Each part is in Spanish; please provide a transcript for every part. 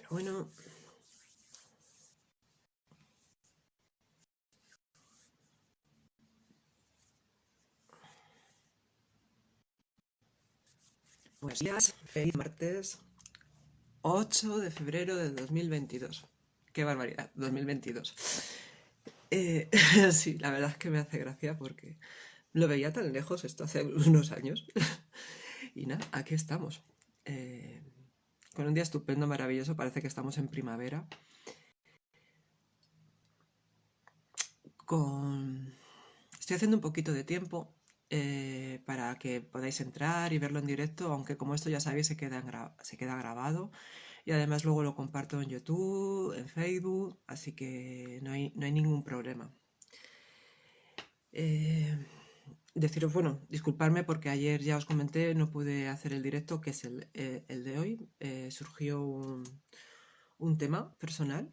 Pero bueno, buenos días, feliz martes 8 de febrero de 2022. Qué barbaridad, 2022. Eh, sí, la verdad es que me hace gracia porque lo veía tan lejos esto hace unos años. Y nada, aquí estamos. Eh, con un día estupendo, maravilloso, parece que estamos en primavera. Con... Estoy haciendo un poquito de tiempo para que podáis entrar y verlo en directo, aunque como esto ya sabéis se queda grabado y además luego lo comparto en YouTube, en Facebook, así que no hay ningún problema. Eh, Deciros, bueno, disculparme porque ayer ya os comenté, no pude hacer el directo, que es el de hoy. Surgió un tema personal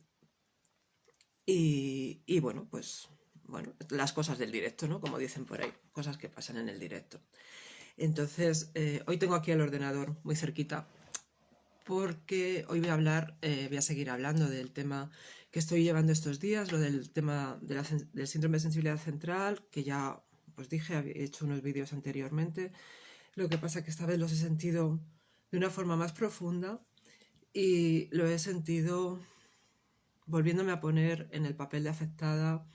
y bueno, pues bueno, las cosas del directo, ¿no? Como dicen por ahí, cosas que pasan en el directo. Entonces, hoy tengo aquí el ordenador muy cerquita porque hoy voy a seguir hablando del tema que estoy llevando estos días, lo del tema del síndrome de sensibilidad central, que ya os dije, había hecho unos vídeos anteriormente. Lo que pasa es que esta vez los he sentido de una forma más profunda y lo he sentido volviéndome a poner en el papel de afectada,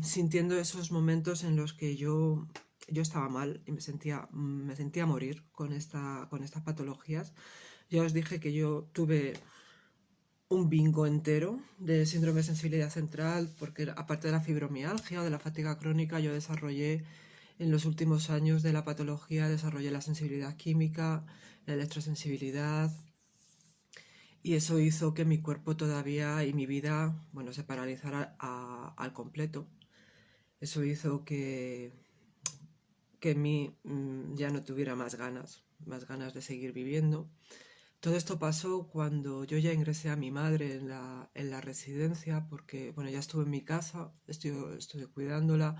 sintiendo esos momentos en los que yo estaba mal y me sentía morir con estas patologías. Ya os dije que yo tuve un bingo entero de síndrome de sensibilidad central, porque aparte de la fibromialgia o de la fatiga crónica, yo desarrollé en los últimos años de la patología, desarrollé la sensibilidad química, la electrosensibilidad, y eso hizo que mi cuerpo todavía y mi vida, bueno, se paralizara al completo. Eso hizo que en mí ya no tuviera más ganas de seguir viviendo. Todo esto pasó cuando yo ya ingresé a mi madre en la residencia, porque bueno, ya estuve en mi casa, estuve cuidándola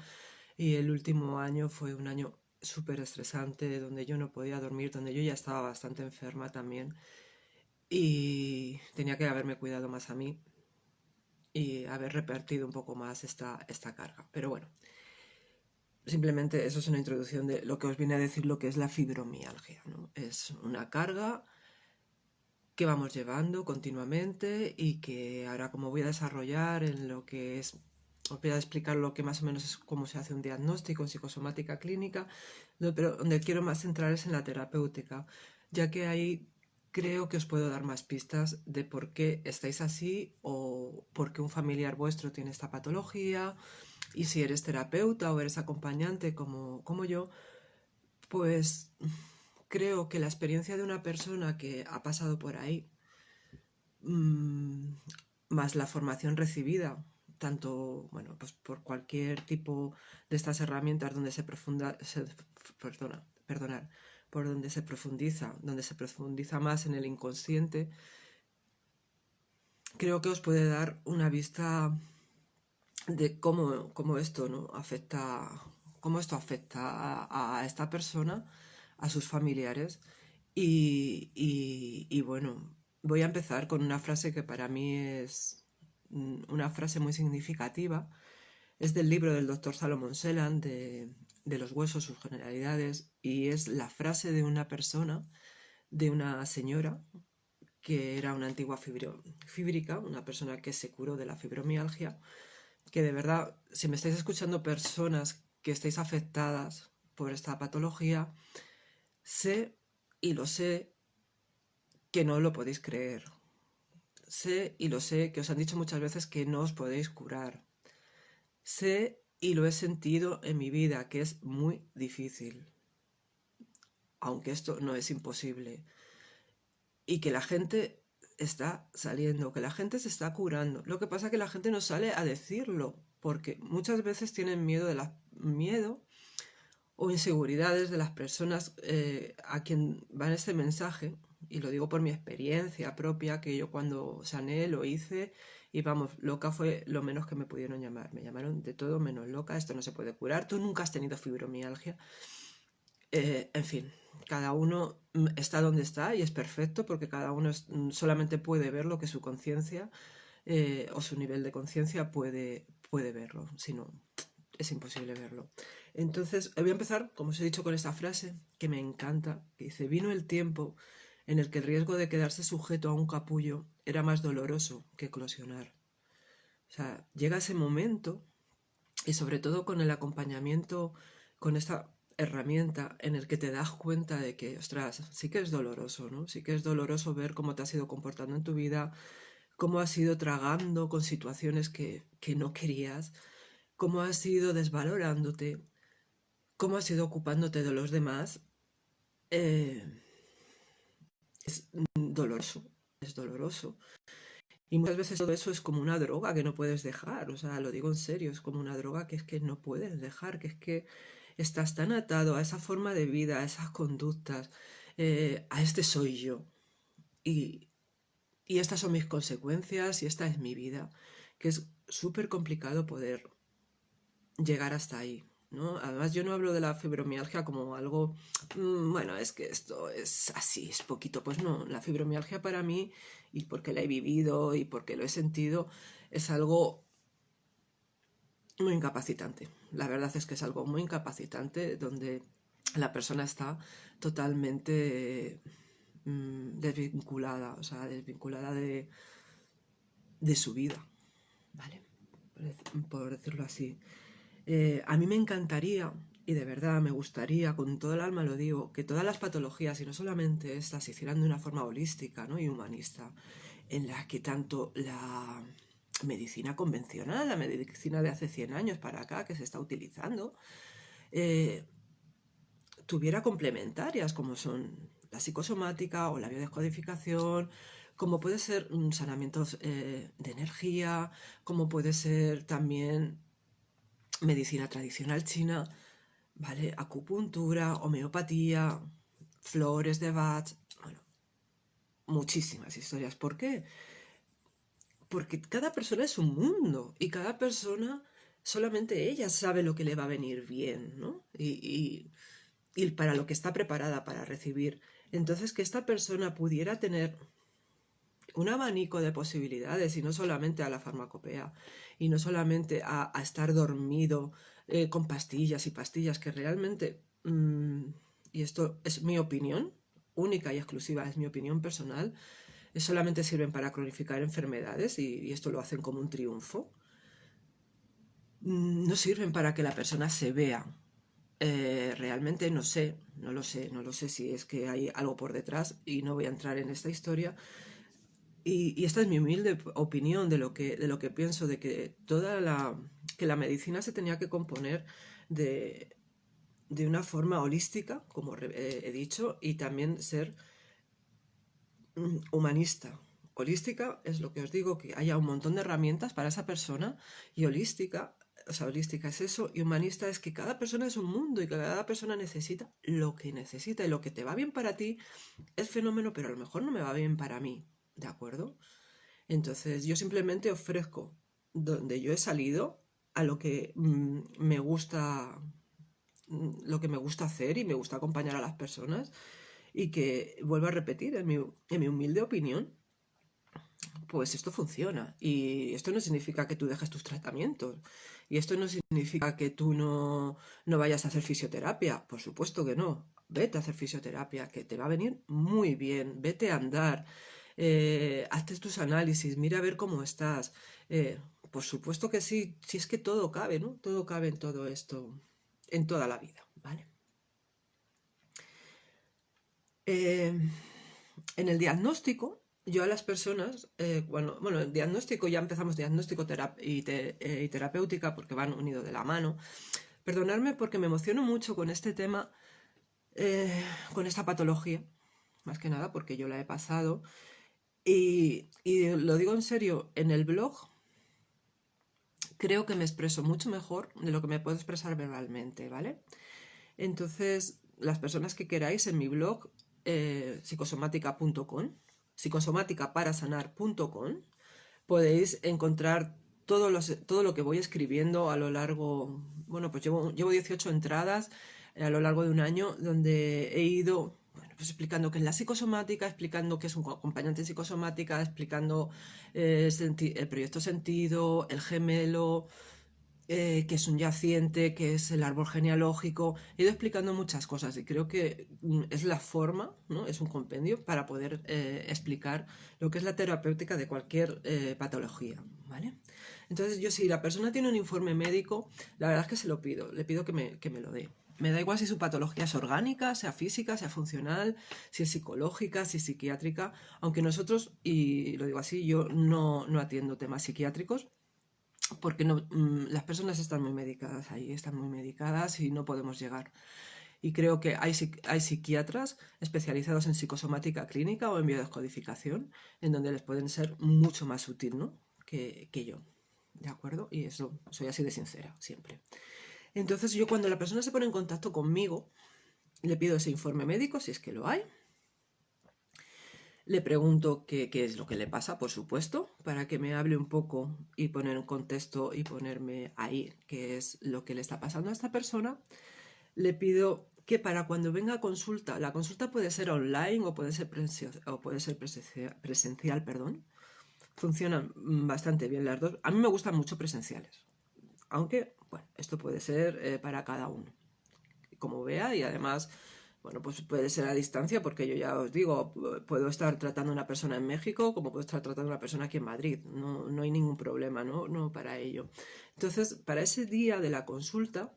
y el último año fue un año súper estresante, donde yo no podía dormir, donde yo ya estaba bastante enferma también y tenía que haberme cuidado más a mí y haber repartido un poco más esta carga. Pero bueno, simplemente eso es una introducción de lo que os viene a decir lo que es la fibromialgia, ¿no? Es una carga que vamos llevando continuamente y que ahora como voy a desarrollar en lo que es, os voy a explicar lo que más o menos es cómo se hace un diagnóstico en psicosomática clínica, pero donde quiero más centrar es en la terapéutica, ya que ahí creo que os puedo dar más pistas de por qué estáis así o por qué un familiar vuestro tiene esta patología, y si eres terapeuta o eres acompañante como yo, pues creo que la experiencia de una persona que ha pasado por ahí, mm, más la formación recibida, tanto, bueno, pues por cualquier tipo de estas herramientas donde por donde se profundiza más en el inconsciente, creo que os puede dar una vista de cómo esto, ¿no? Cómo esto afecta a esta persona, a sus familiares. Y bueno, voy a empezar con una frase que para mí es una frase muy significativa. Es del libro del doctor Salomón Selan, de los huesos, sus generalidades, y es la frase de una persona, de una señora, que era una antigua fíbrica, una persona que se curó de la fibromialgia, que de verdad, si me estáis escuchando personas que estáis afectadas por esta patología, sé, y lo sé, que no lo podéis creer. Sé, y lo sé, que os han dicho muchas veces que no os podéis curar. Sé, y lo he sentido en mi vida, que es muy difícil, aunque esto no es imposible. Y que la gente está saliendo, que la gente se está curando. Lo que pasa es que la gente no sale a decirlo, porque muchas veces tienen miedo o inseguridades de las personas a quien va este mensaje, y lo digo por mi experiencia propia, que yo cuando sané lo hice y vamos, loca fue lo menos que me pudieron llamar. Me llamaron de todo menos loca, esto no se puede curar, tú nunca has tenido fibromialgia. En fin, cada uno está donde está y es perfecto porque cada uno solamente puede ver lo que su conciencia o su nivel de conciencia puede verlo, si no, es imposible verlo. Entonces, voy a empezar, como os he dicho, con esta frase que me encanta, que dice, vino el tiempo en el que el riesgo de quedarse sujeto a un capullo era más doloroso que eclosionar. O sea, llega ese momento y sobre todo con el acompañamiento, con esta herramienta en el que te das cuenta de que, ostras, sí que es doloroso, ¿no? Sí que es doloroso ver cómo te has ido comportando en tu vida, cómo has ido tragando con situaciones que no querías, cómo has ido desvalorándote, cómo has ido ocupándote de los demás. eh, es doloroso, es doloroso. Y muchas veces todo eso es como una droga que no puedes dejar, o sea, lo digo en serio, es como una droga que es que no puedes dejar, que es que estás tan atado a esa forma de vida, a esas conductas, a este soy yo. Y, y estas son mis consecuencias y esta es mi vida, que es súper complicado poder llegar hasta ahí, ¿no? Además, yo no hablo de la fibromialgia como algo, bueno, es que esto es así, es poquito. Pues no, la fibromialgia para mí, y porque la he vivido y porque lo he sentido, es algo muy incapacitante. La verdad es que es algo muy incapacitante donde la persona está totalmente desvinculada, o sea, desvinculada de su vida, ¿vale? Por decirlo así. A mí me encantaría, y de verdad me gustaría, con todo el alma lo digo, que todas las patologías, y no solamente estas, se hicieran de una forma holística, ¿no? Y humanista, en la que tanto la medicina convencional, la medicina de hace 100 años para acá, que se está utilizando, eh, tuviera complementarias, como son la psicosomática o la biodescodificación, como puede ser sanamientos de energía, como puede ser también medicina tradicional china, ¿vale? Acupuntura, homeopatía, flores de Bach, bueno, muchísimas historias. ¿Por qué? Porque cada persona es un mundo y cada persona solamente ella sabe lo que le va a venir bien, ¿no? Y para lo que está preparada para recibir. Entonces, que esta persona pudiera tener un abanico de posibilidades y no solamente a la farmacopea y no solamente a estar dormido con pastillas y pastillas que realmente, y esto es mi opinión, única y exclusiva, es mi opinión personal, solamente sirven para cronificar enfermedades y esto lo hacen como un triunfo. No sirven para que la persona se vea. Realmente no sé, no lo sé, no lo sé si es que hay algo por detrás y no voy a entrar en esta historia. Y esta es mi humilde opinión de lo que pienso, de que que la medicina se tenía que componer de una forma holística, como he dicho, y también ser humanista. Holística es lo que os digo, que haya un montón de herramientas para esa persona, y holística, o sea, holística es eso, y humanista es que cada persona es un mundo y que cada persona necesita lo que necesita, y lo que te va bien para ti es fenómeno, pero a lo mejor no me va bien para mí, ¿de acuerdo? Entonces yo simplemente ofrezco donde yo he salido a lo que me gusta, lo que me gusta hacer y me gusta acompañar a las personas y que vuelvo a repetir, en mi humilde opinión, pues esto funciona. Y esto no significa que tú dejes tus tratamientos. Y esto no significa que tú no vayas a hacer fisioterapia. Por supuesto que no. Vete a hacer fisioterapia, que te va a venir muy bien. Vete a andar. Hazte tus análisis, mira a ver cómo estás. Por supuesto que sí, si es que todo cabe, ¿no? Todo cabe en todo esto, en toda la vida, ¿vale? Eh, en el diagnóstico, yo a las personas, bueno, el diagnóstico ya empezamos diagnóstico y terapéutica porque van unidos de la mano. Perdonadme porque me emociono mucho con este tema, con esta patología, más que nada porque yo la he pasado. Y lo digo en serio, en el blog creo que me expreso mucho mejor de lo que me puedo expresar verbalmente, ¿vale? Entonces, las personas que queráis en mi blog, psicosomática.com, psicosomáticaparasanar.com, podéis encontrar todo lo que voy escribiendo a lo largo, bueno, pues llevo 18 entradas a lo largo de un año, donde he ido, bueno, pues explicando qué es la psicosomática, explicando qué es un acompañante en psicosomática, explicando el proyecto sentido, el gemelo, qué es un yaciente, qué es el árbol genealógico. He ido explicando muchas cosas y creo que es la forma, ¿no? Es un compendio para poder explicar lo que es la terapéutica de cualquier patología, ¿vale? Entonces yo, si la persona tiene un informe médico, la verdad es que se lo pido, le pido que me lo dé. Me da igual si su patología es orgánica, sea física, sea funcional, si es psicológica, si es psiquiátrica, aunque nosotros, y lo digo así, yo no atiendo temas psiquiátricos, porque no, las personas están muy medicadas ahí, están muy medicadas y no podemos llegar. Y creo que hay psiquiatras especializados en psicosomática clínica o en biodescodificación, en donde les pueden ser mucho más útil, ¿no? que yo. ¿De acuerdo? Y eso, soy así de sincera, siempre. Entonces yo, cuando la persona se pone en contacto conmigo, le pido ese informe médico, si es que lo hay. Le pregunto qué es lo que le pasa, por supuesto, para que me hable un poco y poner en contexto y ponerme ahí qué es lo que le está pasando a esta persona. Le pido que, para cuando venga a consulta, la consulta puede ser online o puede ser presencial, perdón. Funcionan bastante bien las dos. A mí me gustan mucho presenciales, aunque, bueno, esto puede ser para cada uno, como vea, y además, bueno, pues puede ser a distancia, porque yo ya os digo, puedo estar tratando a una persona en México como puedo estar tratando a una persona aquí en Madrid. No hay ningún problema, no para ello. Entonces, para ese día de la consulta,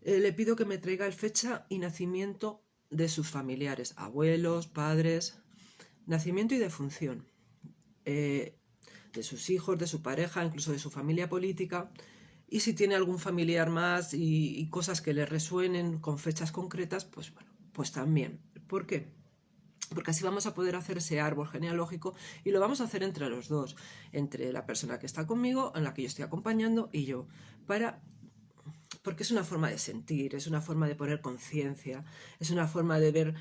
le pido que me traiga el fecha y nacimiento de sus familiares, abuelos, padres, nacimiento y defunción, de sus hijos, de su pareja, incluso de su familia política, y si tiene algún familiar más y cosas que le resuenen con fechas concretas, pues bueno, pues también. ¿Por qué? Porque así vamos a poder hacer ese árbol genealógico, y lo vamos a hacer entre los dos, entre la persona que está conmigo, en la que yo estoy acompañando, y yo, porque es una forma de sentir, es una forma de poner conciencia, es una forma de ver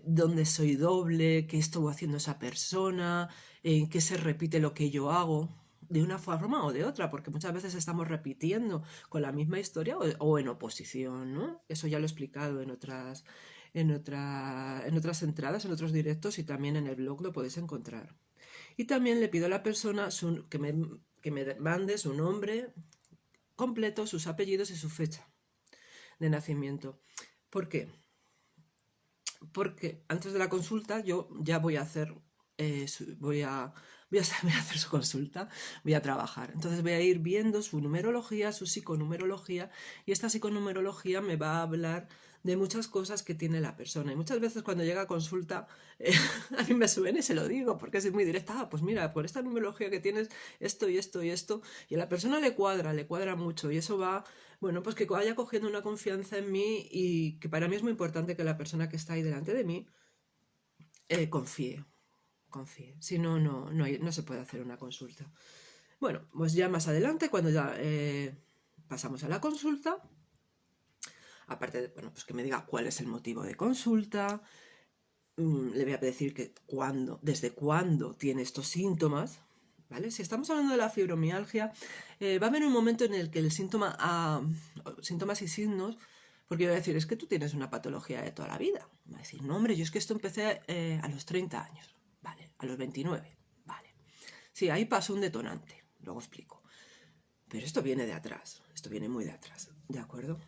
dónde soy doble, qué estuvo haciendo esa persona, en qué se repite lo que yo hago, de una forma o de otra, porque muchas veces estamos repitiendo con la misma historia o en oposición, ¿no? Eso ya lo he explicado en otras entradas, en otros directos, y también en el blog lo podéis encontrar. Y también le pido a la persona que me mande su nombre completo, sus apellidos y su fecha de nacimiento. ¿Por qué? Porque antes de la consulta yo ya voy a hacer, voy a hacer su consulta, voy a trabajar. Entonces voy a ir viendo su numerología, su psiconumerología, y esta psiconumerología me va a hablar de muchas cosas que tiene la persona. Y muchas veces, cuando llega a consulta, a mí me suena y se lo digo, porque soy muy directa. Pues mira, por esta numerología que tienes, esto y esto y esto, y a la persona le cuadra mucho, y eso va, bueno, pues que vaya cogiendo una confianza en mí, y que para mí es muy importante que la persona que está ahí delante de mí confíe. Si no, no se puede hacer una consulta. Bueno, pues ya más adelante, cuando ya pasamos a la consulta, aparte de, bueno, pues que me diga cuál es el motivo de consulta, le voy a decir que desde cuándo tiene estos síntomas, ¿vale? Si estamos hablando de la fibromialgia, va a haber un momento en el que el síntomas y signos, porque yo voy a decir, es que tú tienes una patología de toda la vida. Va a decir, no, hombre, yo es que esto empecé a los 30 años, ¿vale? A los 29, ¿vale? Sí, ahí pasó un detonante, luego explico. Pero esto viene de atrás, esto viene muy de atrás, ¿de acuerdo?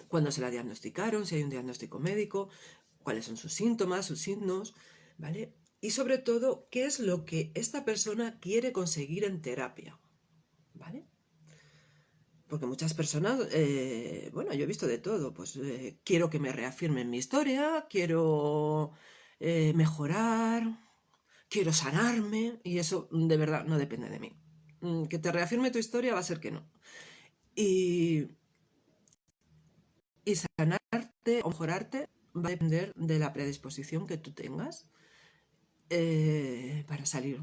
Cuándo se la diagnosticaron, si hay un diagnóstico médico, cuáles son sus síntomas, sus signos, ¿vale? Y sobre todo, qué es lo que esta persona quiere conseguir en terapia, ¿vale? Porque muchas personas, bueno, yo he visto de todo, pues quiero que me reafirmen mi historia, quiero mejorar, quiero sanarme, y eso de verdad no depende de mí. Que te reafirme tu historia va a ser que no. Y sanarte o mejorarte va a depender de la predisposición que tú tengas para salir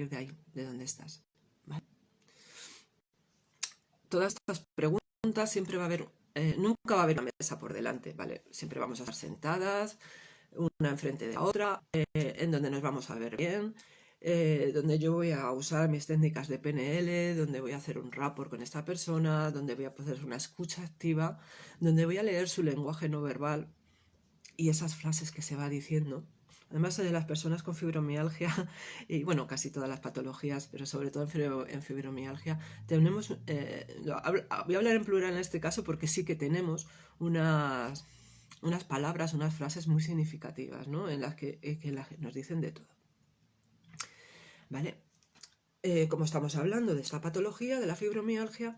de ahí, de donde estás, ¿vale? Todas estas preguntas, siempre va a haber, nunca va a haber una mesa por delante, ¿vale? Siempre vamos a estar sentadas, una enfrente de la otra, en donde nos vamos a ver bien. donde yo voy a usar mis técnicas de PNL, donde voy a hacer un rapport con esta persona, donde voy a hacer una escucha activa, donde voy a leer su lenguaje no verbal y esas frases que se va diciendo. Además, de las personas con fibromialgia, y bueno, casi todas las patologías, pero sobre todo en fibromialgia, tenemos, voy a hablar en plural en este caso porque sí que tenemos unas palabras, unas frases muy significativas, ¿no? En las que nos dicen de todo. ¿Vale? Como estamos hablando de esta patología, de la fibromialgia,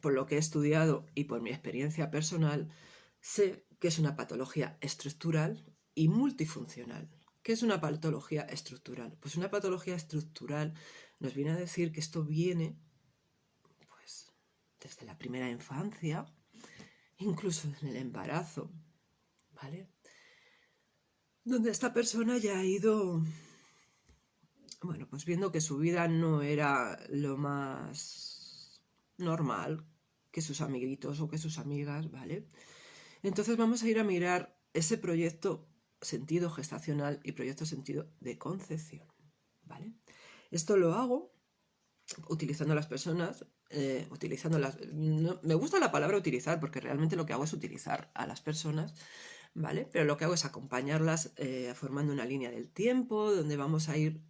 por lo que he estudiado y por mi experiencia personal, sé que es una patología estructural y multifuncional. ¿Qué es una patología estructural? Pues una patología estructural nos viene a decir que esto viene pues, desde la primera infancia, incluso en el embarazo, ¿vale? Donde esta persona ya ha ido, bueno, pues viendo que su vida no era lo más normal que sus amiguitos o que sus amigas, ¿vale? Entonces vamos a ir a mirar ese proyecto sentido gestacional y proyecto sentido de concepción, ¿vale? Esto lo hago utilizando las personas, no, me gusta la palabra utilizar porque realmente lo que hago es utilizar a las personas, ¿vale? Pero lo que hago es acompañarlas formando una línea del tiempo donde vamos a ir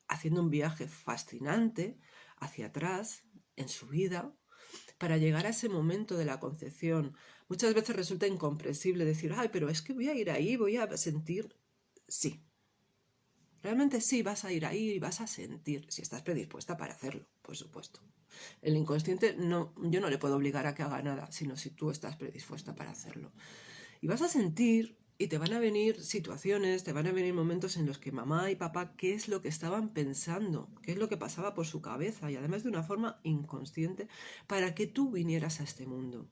haciendo un viaje fascinante hacia atrás en su vida para llegar a ese momento de la concepción. Muchas veces resulta incomprensible decir, ay, pero es que voy a ir ahí, voy a sentir. Sí, realmente sí, vas a ir ahí y vas a sentir, si estás predispuesta para hacerlo, por supuesto. El inconsciente, no, yo no le puedo obligar a que haga nada, sino si tú estás predispuesta para hacerlo. Y vas a sentir y te van a venir situaciones, te van a venir momentos en los que mamá y papá, qué es lo que estaban pensando, qué es lo que pasaba por su cabeza, y además de una forma inconsciente, para que tú vinieras a este mundo.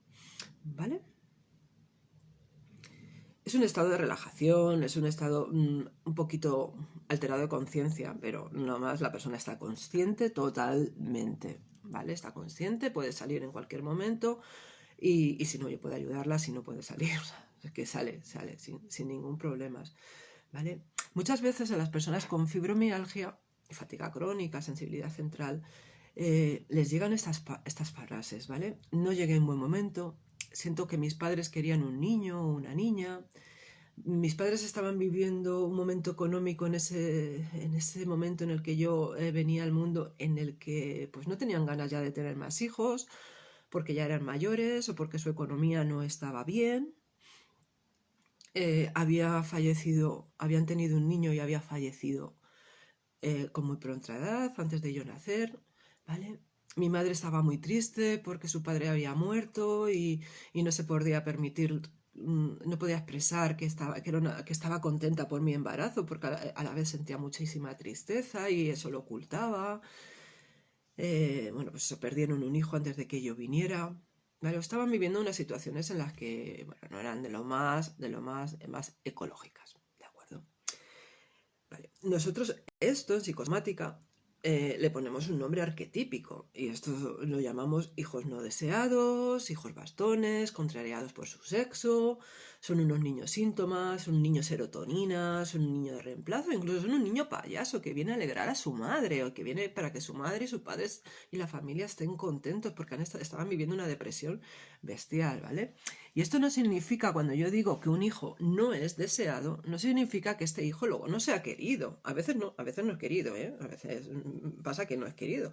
¿Vale? Es un estado de relajación, es un estado un poquito alterado de conciencia, pero no más la persona está consciente totalmente, ¿vale? Está consciente, puede salir en cualquier momento y si no, yo puedo ayudarla, si no puede salir, es que sale sin ningún problema, ¿vale? Muchas veces a las personas con fibromialgia, fatiga crónica, sensibilidad central, les llegan estas frases, ¿vale? No llegué en buen momento, siento que mis padres querían un niño o una niña, mis padres estaban viviendo un momento económico en ese momento en el que yo venía al mundo, en el que pues no tenían ganas ya de tener más hijos, porque ya eran mayores o porque su economía no estaba bien. Habían tenido un niño y había fallecido con muy pronta edad, antes de yo nacer, ¿vale? Mi madre estaba muy triste porque su padre había muerto y no se podía permitir, no podía expresar que estaba contenta por mi embarazo porque a la vez sentía muchísima tristeza y eso lo ocultaba. Bueno, pues eso, perdieron un hijo antes de que yo viniera. ¿Vale? Estaban viviendo unas situaciones en las que, bueno, no eran más ecológicas, ¿de acuerdo? Vale. Nosotros esto en psicosomática le ponemos un nombre arquetípico y esto lo llamamos hijos no deseados, hijos bastones, contrariados por su sexo, son unos niños síntomas, son un niño serotonina, son un niño de reemplazo, incluso son un niño payaso que viene a alegrar a su madre o que viene para que su madre y sus padres y la familia estén contentos porque estaban viviendo una depresión bestial, ¿vale? Y esto no significa, cuando yo digo que un hijo no es deseado, no significa que este hijo luego no sea querido. A veces no es querido, ¿eh? A veces pasa que no es querido.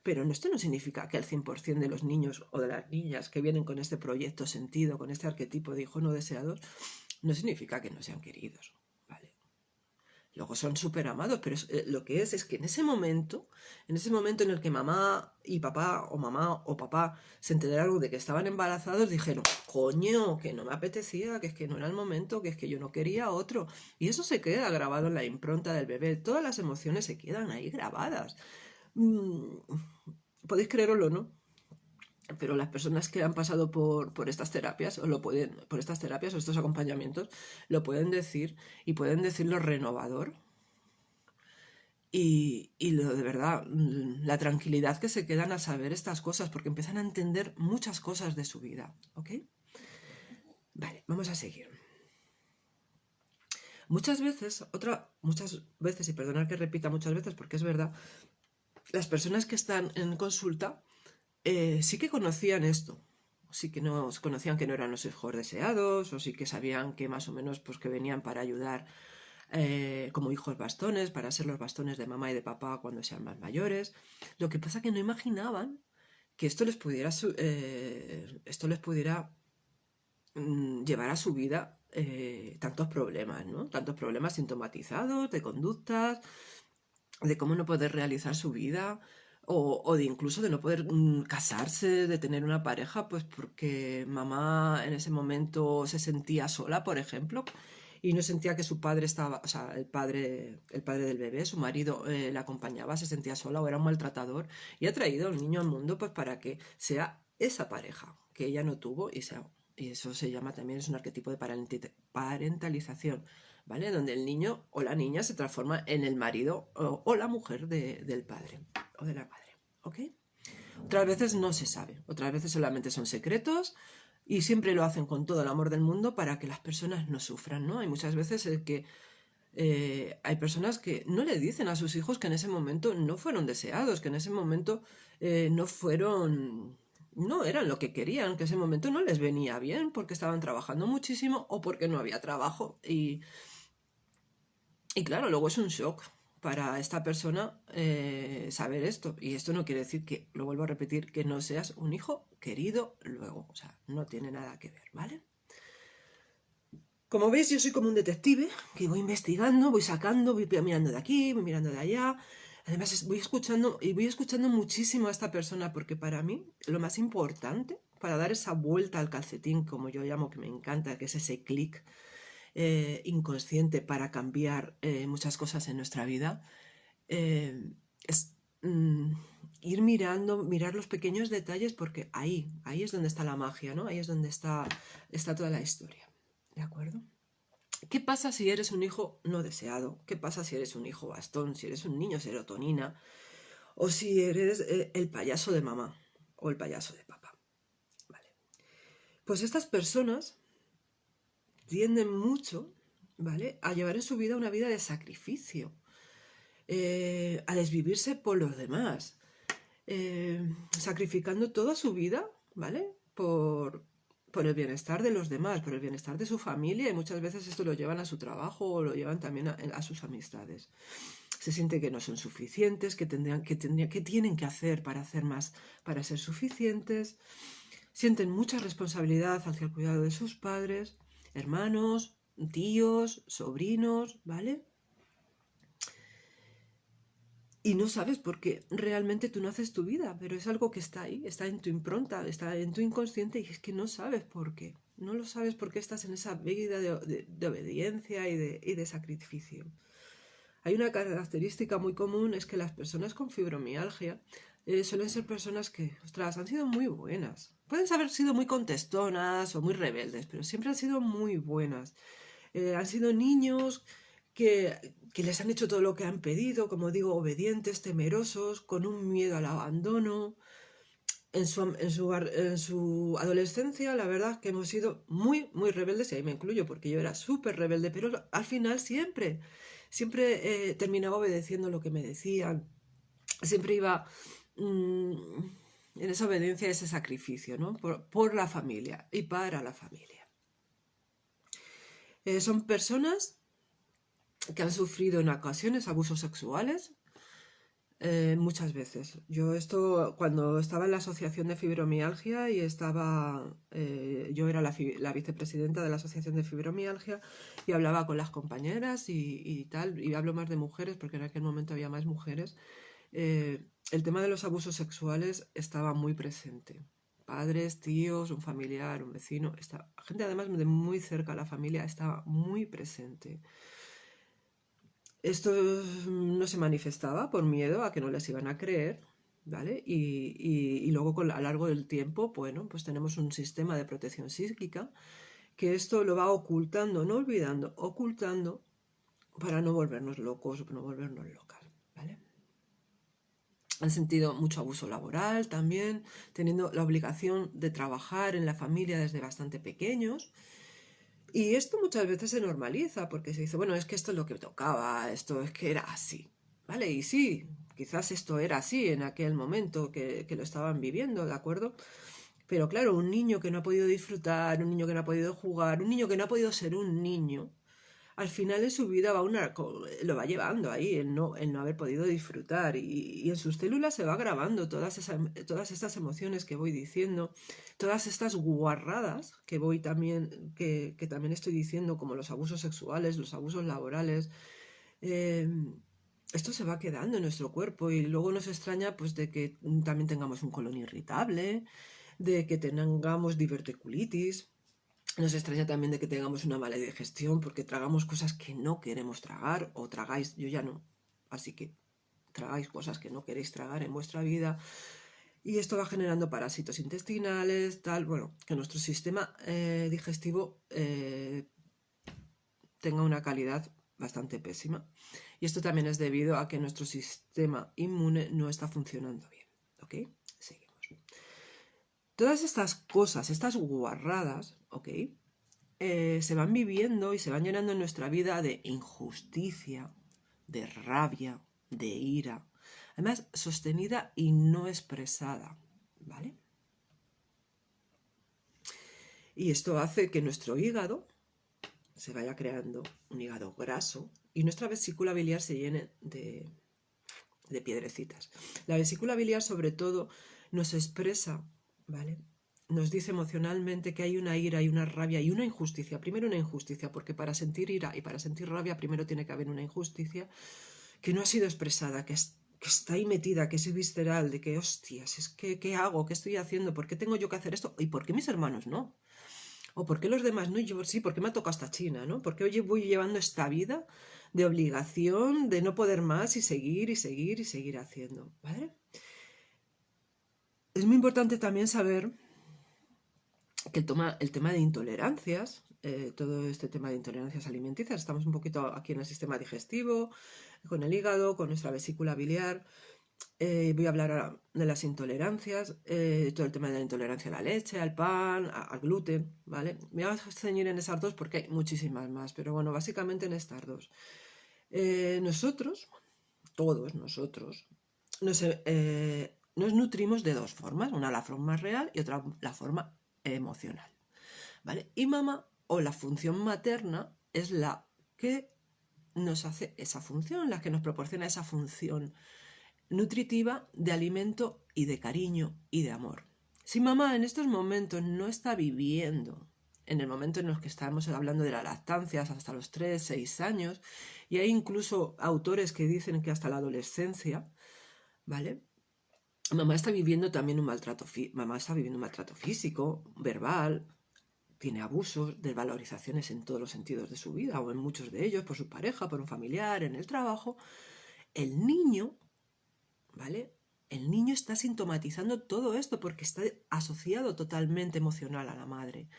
Pero esto no significa que el 100% de los niños o de las niñas que vienen con este proyecto sentido, con este arquetipo de hijos no deseados, no significa que no sean queridos, ¿vale? Luego son súper amados, pero lo que es que en ese momento en el que mamá y papá, o mamá o papá, se enteraron de que estaban embarazados, dijeron, coño, que no me apetecía, que es que no era el momento, que es que yo no quería otro. Y eso se queda grabado en la impronta del bebé. Todas las emociones se quedan ahí grabadas. Podéis creerlo o no, pero las personas que han pasado por estas terapias por estas terapias o estos acompañamientos, lo pueden decir y pueden decir lo renovador y lo de verdad, la tranquilidad que se quedan al saber estas cosas, porque empiezan a entender muchas cosas de su vida, ¿ok? Vale, vamos a seguir. Muchas veces, y perdonad que repita muchas veces porque es verdad, las personas que están en consulta sí que conocían esto, sí que nos conocían que no eran los hijos deseados, o sí que sabían que más o menos pues que venían para ayudar como hijos bastones, para ser los bastones de mamá y de papá cuando sean más mayores. Lo que pasa que no imaginaban que esto les pudiera llevar a su vida tantos problemas, ¿no? Tantos problemas sintomatizados de conductas, de cómo no poder realizar su vida o de incluso de no poder casarse, de tener una pareja, pues porque mamá en ese momento se sentía sola, por ejemplo, y no sentía que su padre estaba, o sea, el padre del bebé, su marido, la acompañaba, se sentía sola o era un maltratador y ha traído al niño al mundo pues para que sea esa pareja que ella no tuvo y eso se llama también, es un arquetipo de parentalización. ¿Vale? Donde el niño o la niña se transforma en el marido o la mujer del padre o de la madre, ¿ok? Otras veces no se sabe, otras veces solamente son secretos y siempre lo hacen con todo el amor del mundo para que las personas no sufran, ¿no? Hay muchas veces hay personas que no le dicen a sus hijos que en ese momento no fueron deseados, que en ese momento no eran lo que querían, que ese momento no les venía bien porque estaban trabajando muchísimo o porque no había trabajo y claro, luego es un shock para esta persona saber esto. Y esto no quiere decir que, lo vuelvo a repetir, que no seas un hijo querido luego. O sea, no tiene nada que ver, ¿vale? Como veis, yo soy como un detective que voy investigando, voy sacando, voy mirando de aquí, voy mirando de allá. Además, voy escuchando muchísimo a esta persona porque para mí lo más importante para dar esa vuelta al calcetín, como yo llamo, que me encanta, que es ese clic inconsciente para cambiar muchas cosas en nuestra vida, es mirar los pequeños detalles porque ahí es donde está la magia, ¿no? Ahí es donde está toda la historia. ¿De acuerdo? ¿Qué pasa si eres un hijo no deseado? ¿Qué pasa si eres un hijo bastón? Si eres un niño serotonina? ¿O si eres el payaso de mamá? ¿O el payaso de papá? Vale. Pues estas personas tienden mucho, ¿vale?, a llevar en su vida una vida de sacrificio, a desvivirse por los demás, sacrificando toda su vida, ¿vale?, por el bienestar de los demás, por el bienestar de su familia, y muchas veces esto lo llevan a su trabajo o lo llevan también a sus amistades. Se siente que no son suficientes, que tienen que hacer para hacer más, para ser suficientes. Sienten mucha responsabilidad hacia el cuidado de sus padres, hermanos, tíos, sobrinos, ¿vale? Y no sabes por qué realmente tú no haces tu vida, pero es algo que está ahí, está en tu impronta, está en tu inconsciente y es que no sabes por qué. No lo sabes por qué estás en esa vida de obediencia y de sacrificio. Hay una característica muy común, es que las personas con fibromialgia suelen ser personas que, ostras, han sido muy buenas. Pueden haber sido muy contestonas o muy rebeldes, pero siempre han sido muy buenas. Han sido niños que les han hecho todo lo que han pedido, como digo, obedientes, temerosos, con un miedo al abandono. En su adolescencia, la verdad que hemos sido muy, muy rebeldes, y ahí me incluyo porque yo era súper rebelde, pero al final siempre terminaba obedeciendo lo que me decían. Siempre iba en esa obediencia, ese sacrificio, ¿no? Por la familia y para la familia. Son personas que han sufrido en ocasiones abusos sexuales, muchas veces. Yo esto, cuando estaba en la Asociación de Fibromialgia yo era la vicepresidenta de la Asociación de Fibromialgia y hablaba con las compañeras y tal, y hablo más de mujeres porque en aquel momento había más mujeres, el tema de los abusos sexuales estaba muy presente. Padres, tíos, un familiar, un vecino, gente además de muy cerca a la familia estaba muy presente. Esto no se manifestaba por miedo a que no les iban a creer, ¿vale? Y luego a lo largo del tiempo, bueno, pues tenemos un sistema de protección psíquica que esto lo va ocultando, no olvidando, ocultando para no volvernos locos o no volvernos locas, ¿vale? Han sentido mucho abuso laboral también, teniendo la obligación de trabajar en la familia desde bastante pequeños. Y esto muchas veces se normaliza porque se dice, bueno, es que esto es lo que tocaba, esto es que era así, ¿vale? Y sí, quizás esto era así en aquel momento que lo estaban viviendo, ¿de acuerdo? Pero claro, un niño que no ha podido disfrutar, un niño que no ha podido jugar, un niño que no ha podido ser un niño, al final de su vida lo va llevando ahí, el no haber podido disfrutar y en sus células se va grabando todas estas emociones que voy diciendo, todas estas guarradas que voy también, que también estoy diciendo, como los abusos sexuales, los abusos laborales. eh, Esto se va quedando en nuestro cuerpo y luego nos extraña pues de que también tengamos un colon irritable, de que tengamos diverticulitis. Nos extraña también de que tengamos una mala digestión porque tragamos cosas que no queremos tragar o tragáis, yo ya no, así que tragáis cosas que no queréis tragar en vuestra vida y esto va generando parásitos intestinales, tal, bueno, que nuestro sistema digestivo tenga una calidad bastante pésima. Y esto también es debido a que nuestro sistema inmune no está funcionando bien, ¿ok? Seguimos. Todas estas cosas, estas guarradas, ¿ok? Se van viviendo y se van llenando en nuestra vida de injusticia, de rabia, de ira, además sostenida y no expresada, ¿vale? Y esto hace que nuestro hígado se vaya creando un hígado graso y nuestra vesícula biliar se llene de piedrecitas. La vesícula biliar sobre todo nos expresa, ¿vale? Nos dice emocionalmente que hay una ira y una rabia y una injusticia. Primero una injusticia, porque para sentir ira y para sentir rabia primero tiene que haber una injusticia que no ha sido expresada, que está ahí metida, que es visceral, de que, hostias, es que, ¿qué hago? ¿Qué estoy haciendo? ¿Por qué tengo yo que hacer esto? ¿Y por qué mis hermanos no? ¿O por qué los demás no? Y yo sí, ¿por qué me ha tocado esta China? ¿No? ¿Por qué hoy voy llevando esta vida de obligación, de no poder más y seguir y seguir y seguir haciendo? ¿Vale? Es muy importante también saber que el tema de intolerancias, todo este tema de intolerancias alimenticias, estamos un poquito aquí en el sistema digestivo, con el hígado, con nuestra vesícula biliar. Voy a hablar ahora de las intolerancias, todo el tema de la intolerancia a la leche, al pan, al gluten, ¿vale? Me voy a ceñir en esas dos porque hay muchísimas más, pero bueno, básicamente en estas dos. Nosotros, todos nosotros, nos nutrimos de dos formas, una la forma real y otra la forma emocional, ¿vale? Y mamá o la función materna es la que nos hace esa función, la que nos proporciona esa función nutritiva de alimento y de cariño y de amor. Si mamá en estos momentos no está viviendo, en el momento en el que estamos hablando de la lactancia hasta los 3, 6 años, y hay incluso autores que dicen que hasta la adolescencia, ¿vale? Mamá está viviendo también mamá está viviendo un maltrato físico, verbal, tiene abusos, desvalorizaciones en todos los sentidos de su vida o en muchos de ellos, por su pareja, por un familiar, en el trabajo. El niño, ¿vale? El niño está sintomatizando todo esto porque está asociado totalmente emocional a la madre,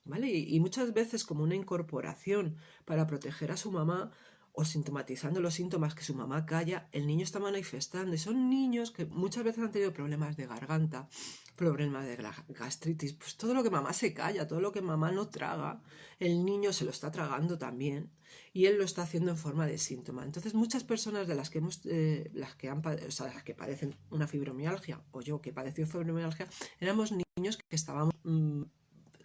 ¿vale? Y muchas veces como una incorporación para proteger a su mamá o sintomatizando los síntomas que su mamá calla, el niño está manifestando. Y son niños que muchas veces han tenido problemas de garganta, problemas de gastritis, pues todo lo que mamá se calla, todo lo que mamá no traga, el niño se lo está tragando también y él lo está haciendo en forma de síntoma. Entonces muchas personas de las que o sea, las que padecen una fibromialgia o yo que padecí fibromialgia, éramos niños que estábamos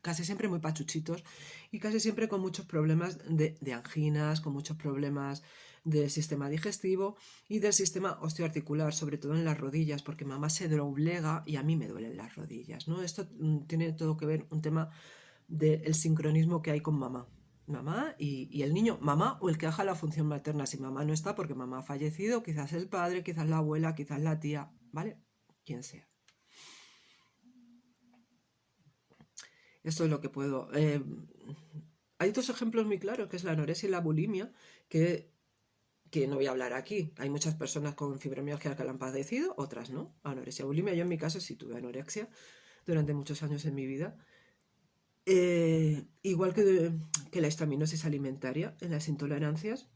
casi siempre muy pachuchitos y casi siempre con muchos problemas de anginas, con muchos problemas del sistema digestivo y del sistema osteoarticular, sobre todo en las rodillas, porque mamá se doblega y a mí me duelen las rodillas, ¿no? Esto tiene todo que ver un tema del sincronismo que hay con mamá. Mamá y el niño, mamá o el que haga la función materna. Si mamá no está porque mamá ha fallecido, quizás el padre, quizás la abuela, quizás la tía, ¿vale? Quien sea. Esto es lo que puedo. Hay dos ejemplos muy claros, que es la anorexia y la bulimia, que no voy a hablar aquí. Hay muchas personas con fibromialgia que la han padecido, otras no. Anorexia, bulimia. Yo en mi caso sí tuve anorexia durante muchos años en mi vida. Igual que la histaminosis alimentaria en las intolerancias.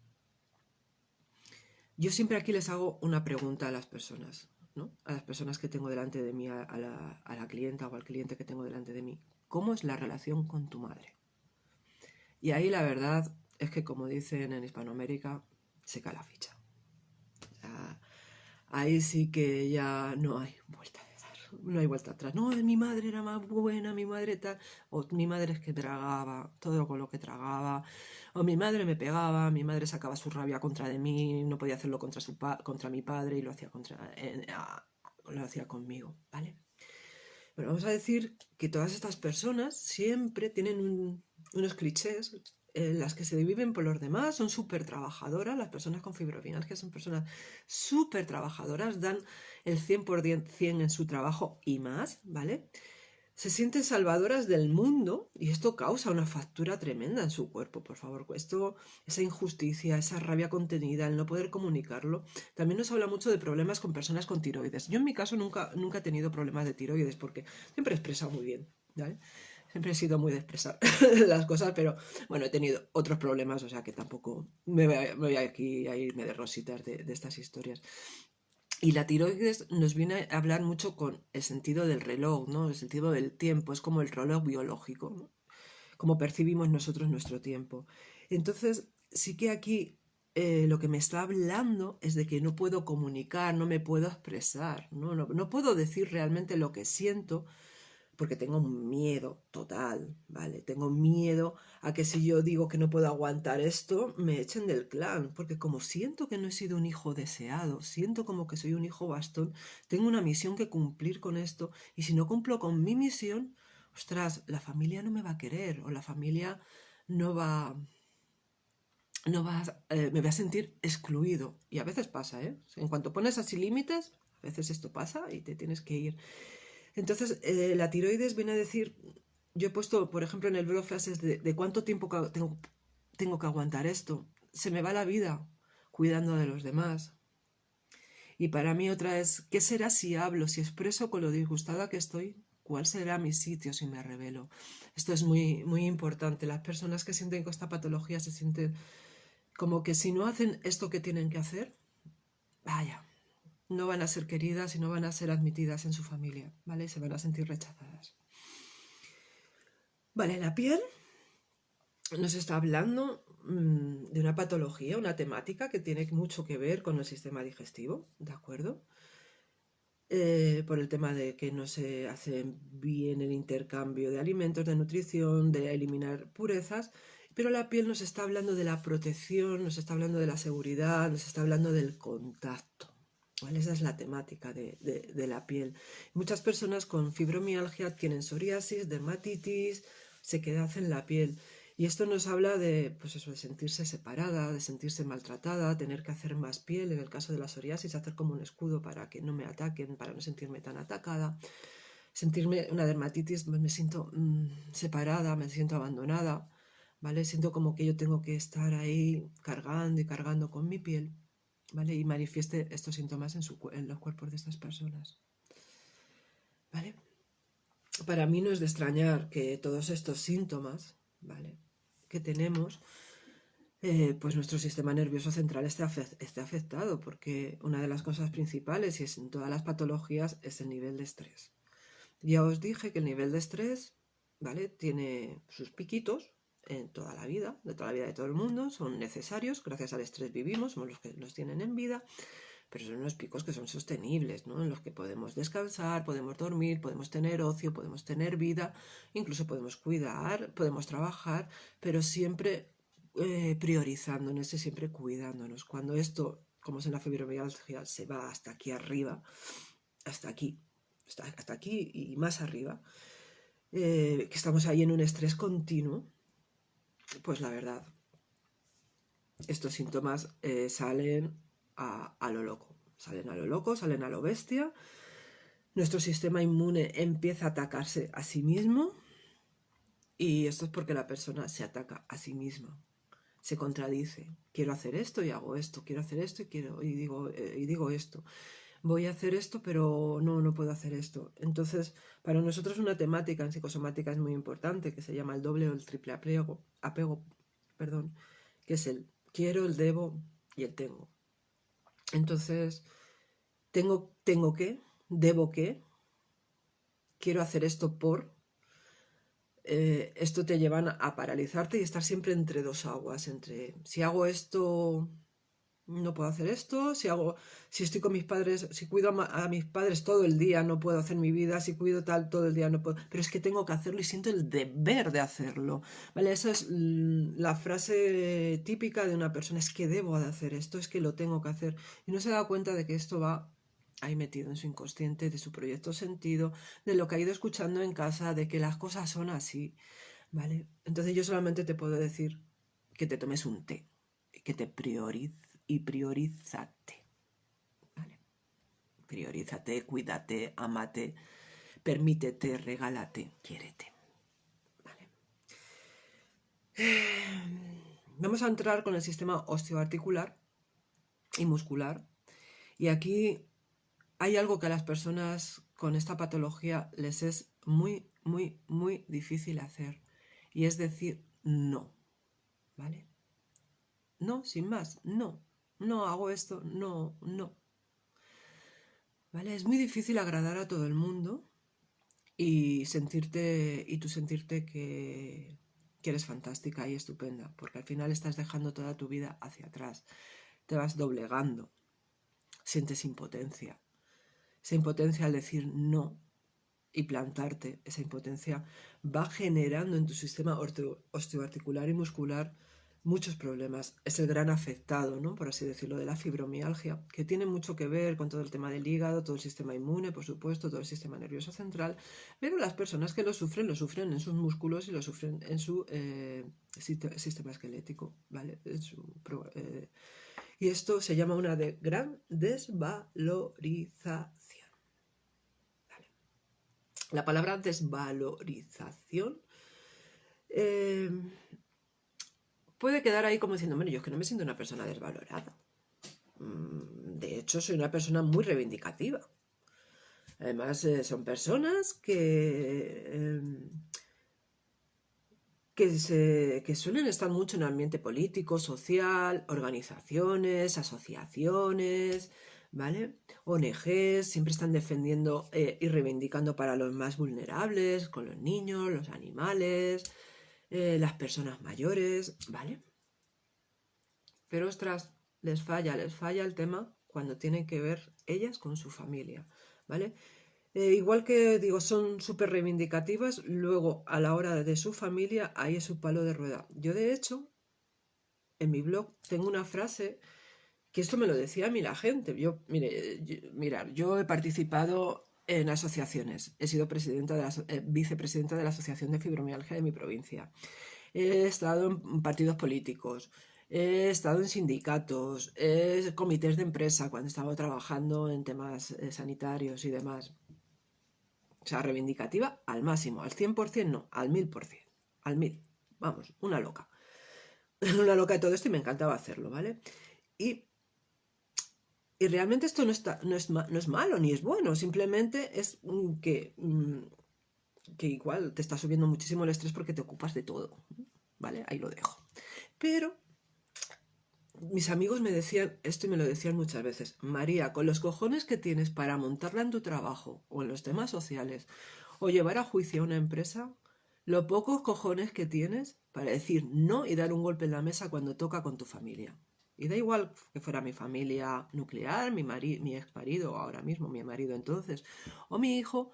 Yo siempre aquí les hago una pregunta a las personas, ¿no? A las personas que tengo delante de mí, a la clienta o al cliente que tengo delante de mí. ¿Cómo es la relación con tu madre? Y ahí la verdad es que, como dicen en Hispanoamérica, se cae la ficha. O sea, ahí sí que ya no hay vuelta de dar, no hay vuelta atrás. No, mi madre era más buena, mi madre tal, o mi madre es que tragaba todo con lo que tragaba, o mi madre me pegaba, mi madre sacaba su rabia contra de mí, no podía hacerlo contra mi padre y lo hacía lo hacía conmigo, ¿vale? Pero vamos a decir que todas estas personas siempre tienen unos clichés en las que se viven por los demás, son súper trabajadoras, las personas con fibromialgia son personas súper trabajadoras, dan el 100% en su trabajo y más, ¿vale? Se sienten salvadoras del mundo y esto causa una factura tremenda en su cuerpo, por favor. Esto, esa injusticia, esa rabia contenida, el no poder comunicarlo. También nos habla mucho de problemas con personas con tiroides. Yo en mi caso nunca he tenido problemas de tiroides porque siempre he expresado muy bien, ¿vale? Siempre he sido muy de expresar las cosas, pero bueno, he tenido otros problemas, o sea que tampoco me voy aquí a irme de rositas de estas historias. Y la tiroides nos viene a hablar mucho con el sentido del reloj, ¿no? El sentido del tiempo, es como el reloj biológico, ¿no? Como percibimos nosotros nuestro tiempo. Entonces, sí que aquí lo que me está hablando es de que no puedo comunicar, no me puedo expresar, no puedo decir realmente lo que siento porque tengo miedo total, ¿vale? Tengo miedo a que si yo digo que no puedo aguantar esto, me echen del clan, porque como siento que no he sido un hijo deseado, siento como que soy un hijo bastón, tengo una misión que cumplir con esto, y si no cumplo con mi misión, ostras, la familia no me va a querer, o la familia no va... No va me voy a sentir excluido. Y a veces pasa, ¿eh? En cuanto pones así límites, a veces esto pasa y te tienes que ir. Entonces, la tiroides viene a decir, yo he puesto, por ejemplo, en el blog frases de cuánto tiempo tengo que aguantar esto. Se me va la vida cuidando de los demás. Y para mí otra es, ¿qué será si hablo, si expreso con lo disgustada que estoy? ¿Cuál será mi sitio si me revelo? Esto es muy importante. Las personas que sienten con esta patología se sienten como que si no hacen esto que tienen que hacer, vaya, no van a ser queridas y no van a ser admitidas en su familia, ¿vale? Se van a sentir rechazadas. Vale, la piel nos está hablando de una patología, una temática que tiene mucho que ver con el sistema digestivo, ¿de acuerdo? Por el tema de que no se hace bien el intercambio de alimentos, de nutrición, de eliminar purezas, pero la piel nos está hablando de la protección, nos está hablando de la seguridad, nos está hablando del contacto. ¿Vale? Esa es la temática de la piel. Muchas personas con fibromialgia tienen psoriasis, dermatitis, sequedad en la piel. Y esto nos habla de, pues eso, de sentirse separada, de sentirse maltratada, tener que hacer más piel, en el caso de la psoriasis, hacer como un escudo para que no me ataquen, para no sentirme tan atacada. Sentirme una dermatitis, me siento separada, me siento abandonada, ¿vale? Siento como que yo tengo que estar ahí cargando y cargando con mi piel, ¿vale? Y manifieste estos síntomas en los cuerpos de estas personas, ¿vale? Para mí no es de extrañar que todos estos síntomas, ¿vale?, que tenemos, pues nuestro sistema nervioso central esté afectado, porque una de las cosas principales, y es en todas las patologías, es el nivel de estrés. Ya os dije que el nivel de estrés, ¿vale?, tiene sus piquitos en toda la vida, de toda la vida de todo el mundo, son necesarios, gracias al estrés vivimos, somos los que los tienen en vida, pero son unos picos que son sostenibles, ¿no?, en los que podemos descansar, podemos dormir, podemos tener ocio, podemos tener vida, incluso podemos cuidar, podemos trabajar, pero siempre priorizando en ese, siempre cuidándonos. Cuando esto, como es en la fibromialgia, se va hasta aquí arriba, hasta aquí, hasta aquí y más arriba, que estamos ahí en un estrés continuo, pues la verdad, estos síntomas salen a lo loco. Salen a lo loco, salen a lo bestia. Nuestro sistema inmune empieza a atacarse a sí mismo. Y esto es porque la persona se ataca a sí misma. Se contradice. Quiero hacer esto y hago esto. Quiero hacer esto y digo esto. Voy a hacer esto, pero no puedo hacer esto. Entonces, para nosotros una temática en psicosomática es muy importante, que se llama el doble o el triple apego, que es el quiero, el debo y el tengo. Entonces, tengo que, debo que, quiero hacer esto por, esto te llevan a paralizarte y estar siempre entre dos aguas, entre si hago esto, no puedo hacer esto, si estoy con mis padres, si cuido a mis padres todo el día, no puedo hacer mi vida, si cuido tal todo el día, no puedo, pero es que tengo que hacerlo y siento el deber de hacerlo, ¿vale? Esa es la frase típica de una persona, es que debo de hacer esto, es que lo tengo que hacer, y no se da cuenta de que esto va ahí metido en su inconsciente, de su proyecto sentido, de lo que ha ido escuchando en casa, de que las cosas son así, ¿vale? Entonces yo solamente te puedo decir que te tomes un té, que te priorices y priorízate, ¿vale? Priorízate, cuídate, amate, permítete, regálate, quiérete, ¿vale? Vamos a entrar con el sistema osteoarticular y muscular. Y aquí hay algo que a las personas con esta patología les es muy, muy, muy difícil hacer. Y es decir, no, ¿vale? No, sin más, no. No hago esto, no, no. ¿Vale? Es muy difícil agradar a todo el mundo y tú sentirte que eres fantástica y estupenda, porque al final estás dejando toda tu vida hacia atrás, te vas doblegando, sientes impotencia. Esa impotencia al decir no y plantarte, esa impotencia va generando en tu sistema osteoarticular y muscular muchos problemas. Es el gran afectado, ¿no? Por así decirlo, de la fibromialgia, que tiene mucho que ver con todo el tema del hígado, todo el sistema inmune, por supuesto, todo el sistema nervioso central, pero las personas que lo sufren en sus músculos y lo sufren en su sistema esquelético, ¿vale? Y esto se llama una gran desvalorización. La palabra desvalorización puede quedar ahí como diciendo, bueno, yo es que no me siento una persona desvalorada. De hecho, soy una persona muy reivindicativa. Además, son personas que suelen estar mucho en el ambiente político, social, organizaciones, asociaciones, ¿vale? ONGs, siempre están defendiendo y reivindicando para los más vulnerables, con los niños, los animales, las personas mayores, ¿vale? Pero ostras, les falla el tema cuando tienen que ver ellas con su familia, ¿vale? Igual que digo, son súper reivindicativas, luego a la hora de su familia, ahí es su palo de rueda. Yo de hecho, en mi blog tengo una frase que esto me lo decía a mí la gente. Mirar, yo he participado en asociaciones, he sido vicepresidenta de la Asociación de Fibromialgia de mi provincia. He estado en partidos políticos, he estado en sindicatos, comités de empresa cuando estaba trabajando en temas sanitarios y demás. O sea, reivindicativa al máximo, al 100% no, al 1000%, al 1000. Vamos, una loca. Una loca de todo esto y me encantaba hacerlo, ¿vale? Y realmente esto no es malo ni es bueno, simplemente es que igual te está subiendo muchísimo el estrés porque te ocupas de todo, ¿vale? Ahí lo dejo. Pero mis amigos me decían esto y me lo decían muchas veces. María, con los cojones que tienes para montarla en tu trabajo o en los temas sociales o llevar a juicio a una empresa, lo pocos cojones que tienes para decir no y dar un golpe en la mesa cuando toca con tu familia. Y da igual que fuera mi familia nuclear, mi ex marido, ahora mismo mi marido entonces, o mi hijo,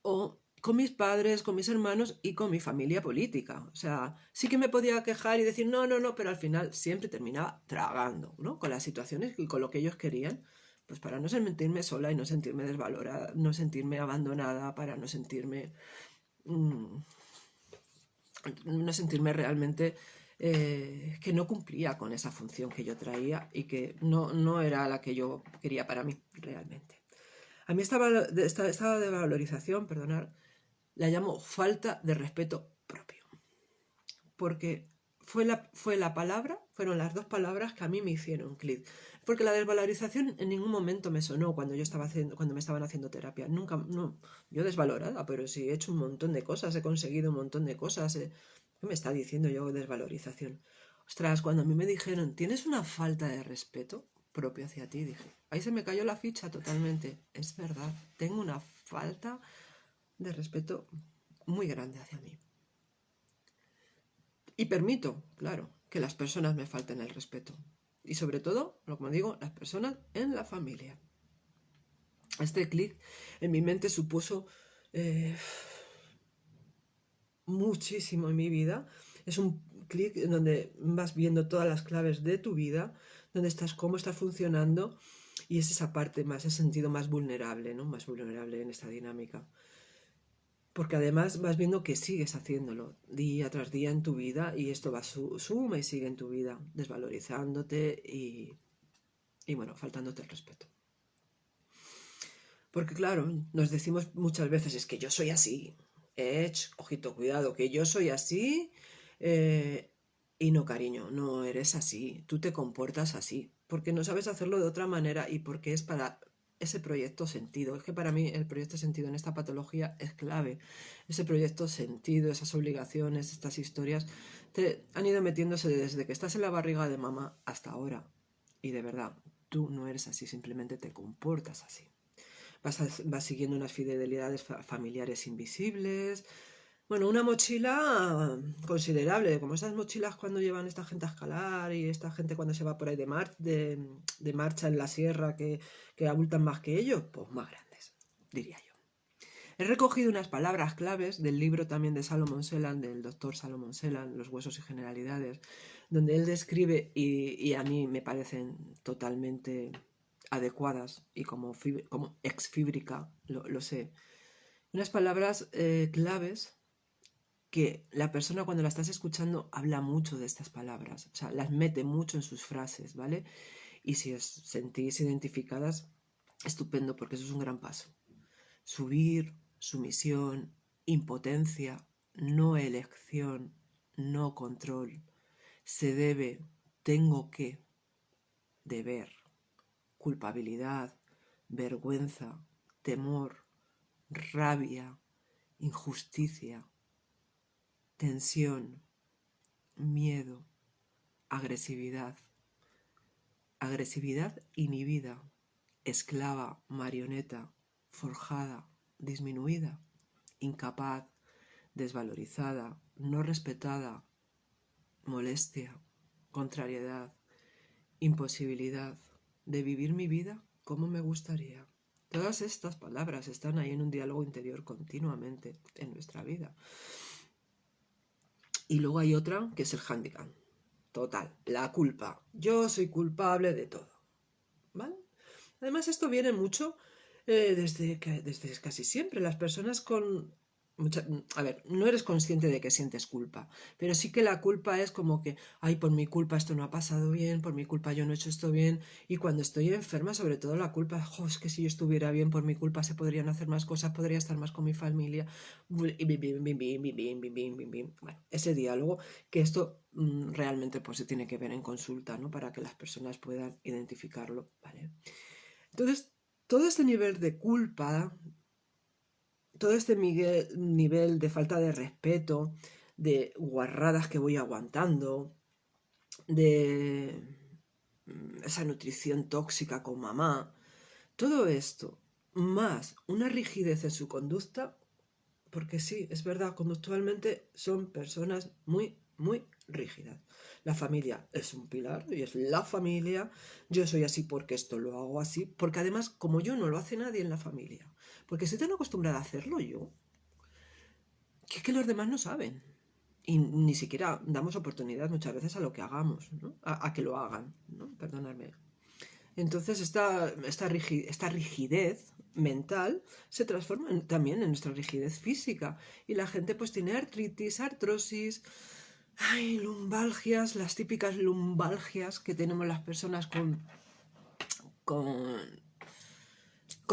o con mis padres, con mis hermanos y con mi familia política. O sea, sí que me podía quejar y decir no, no, no, pero al final siempre terminaba tragando, ¿no? Con las situaciones y con lo que ellos querían, pues para no sentirme sola y no sentirme desvalorada, no sentirme abandonada, para no sentirme no sentirme realmente que no cumplía con esa función que yo traía y que no era la que yo quería para mí realmente. A mí esta devalorización, perdonad, la llamo falta de respeto propio. Porque fueron las dos palabras que a mí me hicieron clic. Porque la desvalorización en ningún momento me sonó cuando me estaban haciendo terapia. Nunca, no, yo desvalorada, pero sí he hecho un montón de cosas, he conseguido un montón de cosas. ¿Qué me está diciendo yo desvalorización? Ostras, cuando a mí me dijeron, tienes una falta de respeto propio hacia ti, dije, ahí se me cayó la ficha totalmente. Es verdad, tengo una falta de respeto muy grande hacia mí. Y permito, claro, que las personas me falten el respeto. Y sobre todo, como digo, las personas en la familia. Este clic en mi mente supuso muchísimo en mi vida. Es un clic en donde vas viendo todas las claves de tu vida, dónde estás, cómo estás funcionando, y es esa parte más, ese sentido más vulnerable, ¿no? Más vulnerable en esta dinámica. Porque además vas viendo que sigues haciéndolo día tras día en tu vida y esto va suma y sigue en tu vida, desvalorizándote y bueno, faltándote el respeto. Porque claro, nos decimos muchas veces, es que yo soy así, ojito, cuidado, que yo soy así, y no, cariño, no eres así, tú te comportas así, porque no sabes hacerlo de otra manera y porque es para ese proyecto sentido. Es que para mí el proyecto sentido en esta patología es clave. Ese proyecto sentido, esas obligaciones, estas historias, te han ido metiéndose desde que estás en la barriga de mamá hasta ahora. Y de verdad, tú no eres así, simplemente te comportas así. Vas siguiendo unas fidelidades familiares invisibles. Bueno, una mochila considerable, como esas mochilas cuando llevan esta gente a escalar y esta gente cuando se va por ahí de marcha en la sierra que abultan más que ellos, pues más grandes, diría yo. He recogido unas palabras claves del libro también de Salomon Selan, del doctor Salomon Selan, Los huesos y generalidades, donde él describe, y a mí me parecen totalmente adecuadas, y como exfíbrica lo sé, unas palabras claves que la persona cuando la estás escuchando habla mucho de estas palabras, o sea, las mete mucho en sus frases, ¿vale? Y si os sentís identificadas, estupendo, porque eso es un gran paso. Subir, sumisión, impotencia, no elección, no control. Se debe, tengo que, deber, culpabilidad, vergüenza, temor, rabia, injusticia, tensión, miedo, agresividad, agresividad inhibida, esclava, marioneta, forjada, disminuida, incapaz, desvalorizada, no respetada, molestia, contrariedad, imposibilidad de vivir mi vida como me gustaría. Todas estas palabras están ahí en un diálogo interior continuamente en nuestra vida. Y luego hay otra que es el hándicap. Total, la culpa. Yo soy culpable de todo. ¿Vale? Además, esto viene mucho desde casi siempre. Las personas con a ver, no eres consciente de que sientes culpa, pero sí que la culpa es como que, ay, por mi culpa esto no ha pasado bien, por mi culpa yo no he hecho esto bien, y cuando estoy enferma, sobre todo la culpa, es que si yo estuviera bien, por mi culpa se podrían hacer más cosas, podría estar más con mi familia, bueno, ese diálogo, que esto realmente pues se tiene que ver en consulta, ¿no? Para que las personas puedan identificarlo, ¿vale? Entonces, todo este nivel de culpa, todo este nivel de falta de respeto, de guarradas que voy aguantando, de esa nutrición tóxica con mamá, todo esto, más una rigidez en su conducta, porque sí, es verdad, conductualmente son personas muy, muy rígidas. La familia es un pilar y es la familia. Yo soy así porque esto lo hago así, porque además, como yo, no lo hace nadie en la familia. Porque estoy tan acostumbrada a hacerlo yo, que es que los demás no saben. Y ni siquiera damos oportunidad muchas veces a lo que hagamos, ¿no? A que lo hagan, ¿no? Perdonadme. Entonces esta rigidez mental se transforma también en nuestra rigidez física. Y la gente pues tiene artritis, artrosis, ay, lumbalgias, las típicas lumbalgias que tenemos las personas con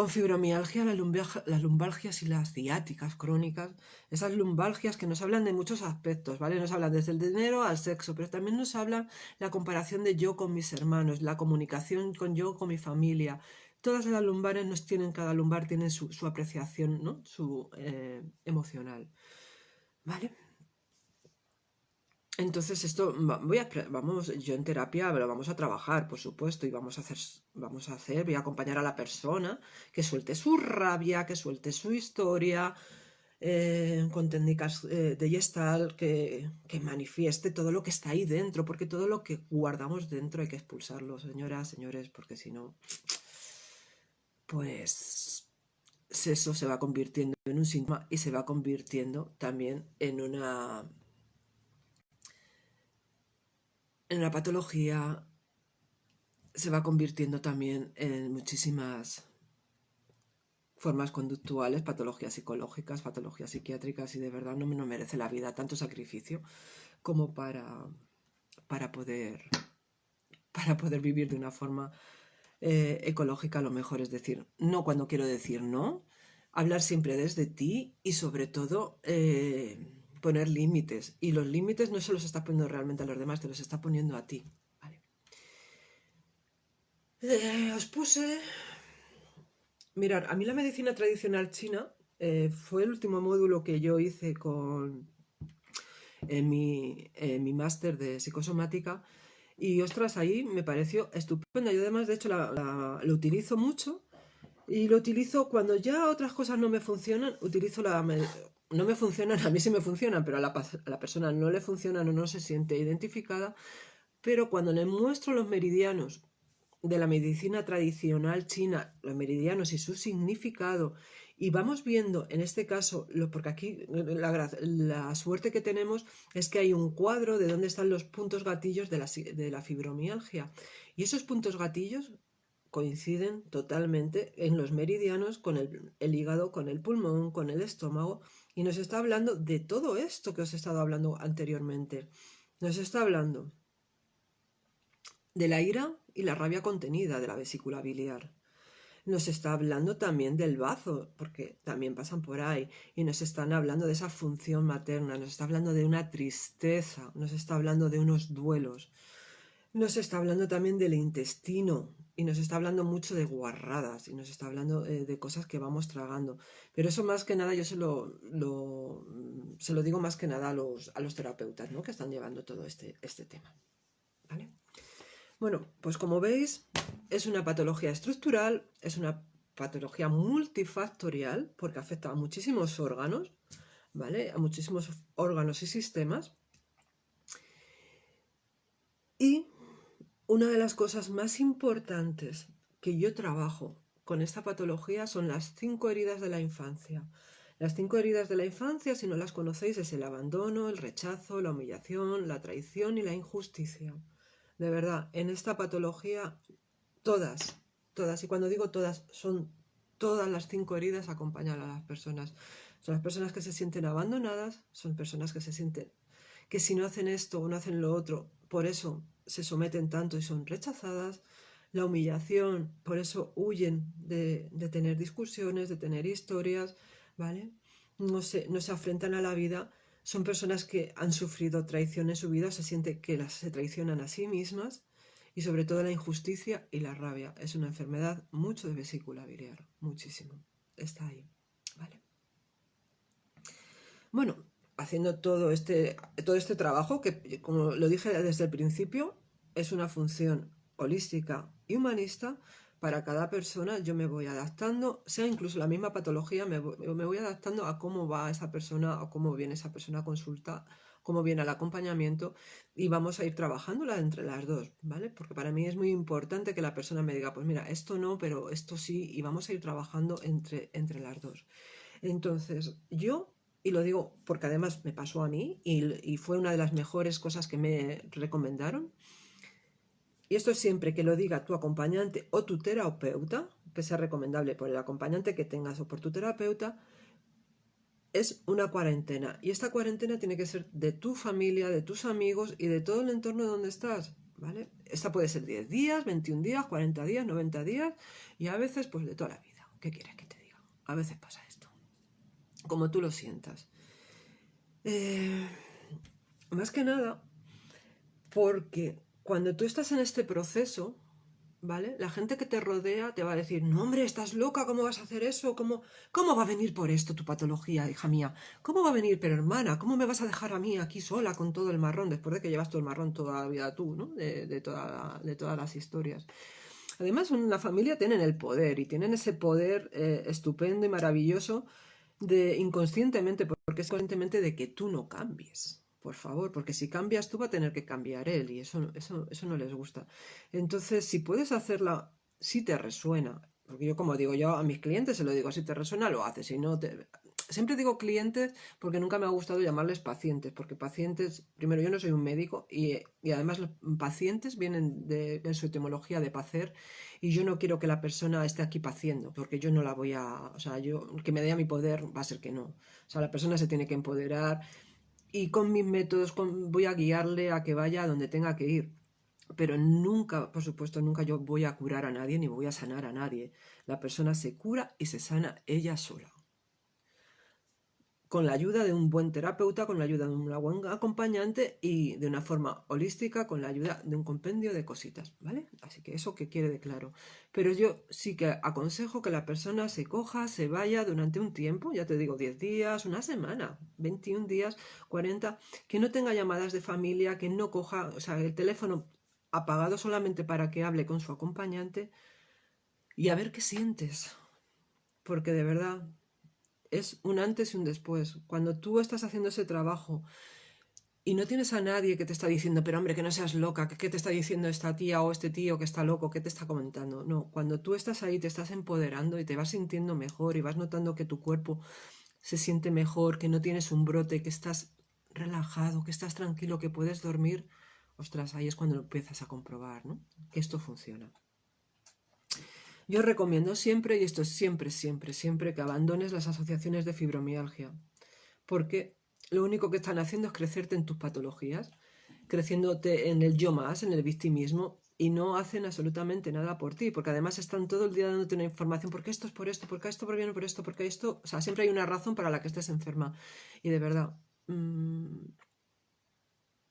fibromialgia, las lumbalgias y las ciáticas crónicas, esas lumbalgias que nos hablan de muchos aspectos, ¿vale? Nos hablan desde el dinero al sexo, pero también nos hablan la comparación de yo con mis hermanos, la comunicación con mi familia. Todas las lumbares cada lumbar tiene su apreciación, ¿no? Su emocional, ¿vale? Entonces esto yo en terapia lo vamos a trabajar, por supuesto, y voy a acompañar a la persona que suelte su rabia, que suelte su historia, con técnicas de Gestalt que manifieste todo lo que está ahí dentro, porque todo lo que guardamos dentro hay que expulsarlo, señoras, señores, porque si no, pues eso se va convirtiendo en un síntoma y se va convirtiendo también en una patología, se va convirtiendo también en muchísimas formas conductuales, patologías psicológicas, patologías psiquiátricas, y de verdad no merece la vida tanto sacrificio como para poder, para poder vivir de una forma ecológica a lo mejor. Es decir, no cuando quiero decir no, hablar siempre desde ti y sobre todo poner límites. Y los límites no se los estás poniendo realmente a los demás, te los está poniendo a ti. ¿Vale? Os puse... Mirar, a mí la medicina tradicional china fue el último módulo que yo hice en mi máster de psicosomática. Y ostras, ahí me pareció estupenda. Yo además, de hecho, lo utilizo mucho. Y lo utilizo cuando ya otras cosas no me funcionan, no me funcionan, a mí sí me funcionan, pero a la persona no le funcionan o no se siente identificada. Pero cuando le muestro los meridianos de la medicina tradicional china, los meridianos y su significado, y vamos viendo, en este caso, porque aquí la suerte que tenemos es que hay un cuadro de dónde están los puntos gatillos de la fibromialgia. Y esos puntos gatillos coinciden totalmente en los meridianos con el hígado, con el pulmón, con el estómago, y nos está hablando de todo esto que os he estado hablando anteriormente. Nos está hablando de la ira y la rabia contenida de la vesícula biliar. Nos está hablando también del bazo, porque también pasan por ahí, y nos están hablando de esa función materna, nos está hablando de una tristeza, nos está hablando de unos duelos, nos está hablando también del intestino, y nos está hablando mucho de guarradas, y nos está hablando de cosas que vamos tragando. Pero eso más que nada yo se lo digo más que nada a los terapeutas, ¿no?, que están llevando todo este tema. ¿Vale? Bueno, pues como veis, es una patología estructural, es una patología multifactorial, porque afecta a muchísimos órganos, ¿vale? A muchísimos órganos y sistemas. Y una de las cosas más importantes que yo trabajo con esta patología son las 5 heridas de la infancia. Las 5 heridas de la infancia, si no las conocéis, es el abandono, el rechazo, la humillación, la traición y la injusticia. De verdad, en esta patología, todas, y cuando digo todas, son todas las 5 heridas acompañan a las personas. Son las personas que se sienten abandonadas, son personas que se sienten que si no hacen esto o no hacen lo otro, por eso se someten tanto y son rechazadas. La humillación, por eso huyen de tener discusiones, de tener historias, ¿vale? No se afrentan a la vida. Son personas que han sufrido traición en su vida, se siente que se traicionan a sí mismas, y sobre todo la injusticia y la rabia. Es una enfermedad mucho de vesícula biliar, muchísimo. Está ahí, ¿vale? Bueno, haciendo todo este trabajo, que como lo dije desde el principio, es una función holística y humanista. Para cada persona yo me voy adaptando, sea incluso la misma patología, me voy adaptando a cómo va esa persona, a cómo viene esa persona a consulta, cómo viene el acompañamiento, y vamos a ir trabajándola entre las dos, ¿vale? Porque para mí es muy importante que la persona me diga, pues mira, esto no, pero esto sí, y vamos a ir trabajando entre las dos. Entonces, yo, y lo digo porque además me pasó a mí y fue una de las mejores cosas que me recomendaron, y esto es siempre que lo diga tu acompañante o tu terapeuta, que sea recomendable por el acompañante que tengas o por tu terapeuta, es una cuarentena. Y esta cuarentena tiene que ser de tu familia, de tus amigos y de todo el entorno donde estás, ¿vale? Esta puede ser 10 días, 21 días, 40 días, 90 días, y a veces pues de toda la vida. ¿Qué quieres que te diga? A veces pasa esto, como tú lo sientas. Más que nada, porque cuando tú estás en este proceso, ¿vale? La gente que te rodea te va a decir, no hombre, estás loca, ¿cómo vas a hacer eso? ¿Cómo va a venir por esto tu patología, hija mía? ¿Cómo va a venir? Pero hermana, ¿cómo me vas a dejar a mí aquí sola con todo el marrón, después de que llevas todo el marrón toda la vida tú, ¿no? De todas las historias. Además, en la familia tienen el poder, y tienen ese poder estupendo y maravilloso de inconscientemente, porque es conscientemente de que tú no cambies. Por favor, porque si cambias tú va a tener que cambiar él y eso no les gusta. Entonces, si puedes hacerla, si te resuena, porque yo como digo yo a mis clientes se lo digo, si te resuena lo haces, si no te... Siempre digo clientes porque nunca me ha gustado llamarles pacientes, porque pacientes, primero yo no soy un médico y además los pacientes vienen de, en su etimología de pacer y yo no quiero que la persona esté aquí paciendo, porque yo no la voy a, o sea, yo que me dé a mi poder va a ser que no. O sea, la persona se tiene que empoderar y con mis métodos voy a guiarle a que vaya a donde tenga que ir. Pero nunca, por supuesto, nunca yo voy a curar a nadie ni voy a sanar a nadie. La persona se cura y se sana ella sola con la ayuda de un buen terapeuta, con la ayuda de una buena acompañante y de una forma holística con la ayuda de un compendio de cositas, ¿vale? Así que eso que quede claro. Pero yo sí que aconsejo que la persona se coja, se vaya durante un tiempo, ya te digo, 10 días, una semana, 21 días, 40, que no tenga llamadas de familia, que no coja, o sea, el teléfono apagado solamente para que hable con su acompañante y a ver qué sientes. Porque de verdad, es un antes y un después. Cuando tú estás haciendo ese trabajo y no tienes a nadie que te está diciendo, pero hombre, que no seas loca, ¿qué te está diciendo esta tía o este tío que está loco, qué te está comentando? No, cuando tú estás ahí te estás empoderando y te vas sintiendo mejor y vas notando que tu cuerpo se siente mejor, que no tienes un brote, que estás relajado, que estás tranquilo, que puedes dormir, ostras, ahí es cuando empiezas a comprobar, ¿no? Que esto funciona. Yo recomiendo siempre, y esto es siempre, siempre, siempre, que abandones las asociaciones de fibromialgia, porque lo único que están haciendo es crecerte en tus patologías, creciéndote en el yo más, en el victimismo, y no hacen absolutamente nada por ti, porque además están todo el día dándote una información, porque esto es por esto, porque esto proviene por esto, porque esto, o sea, siempre hay una razón para la que estés enferma. Y de verdad,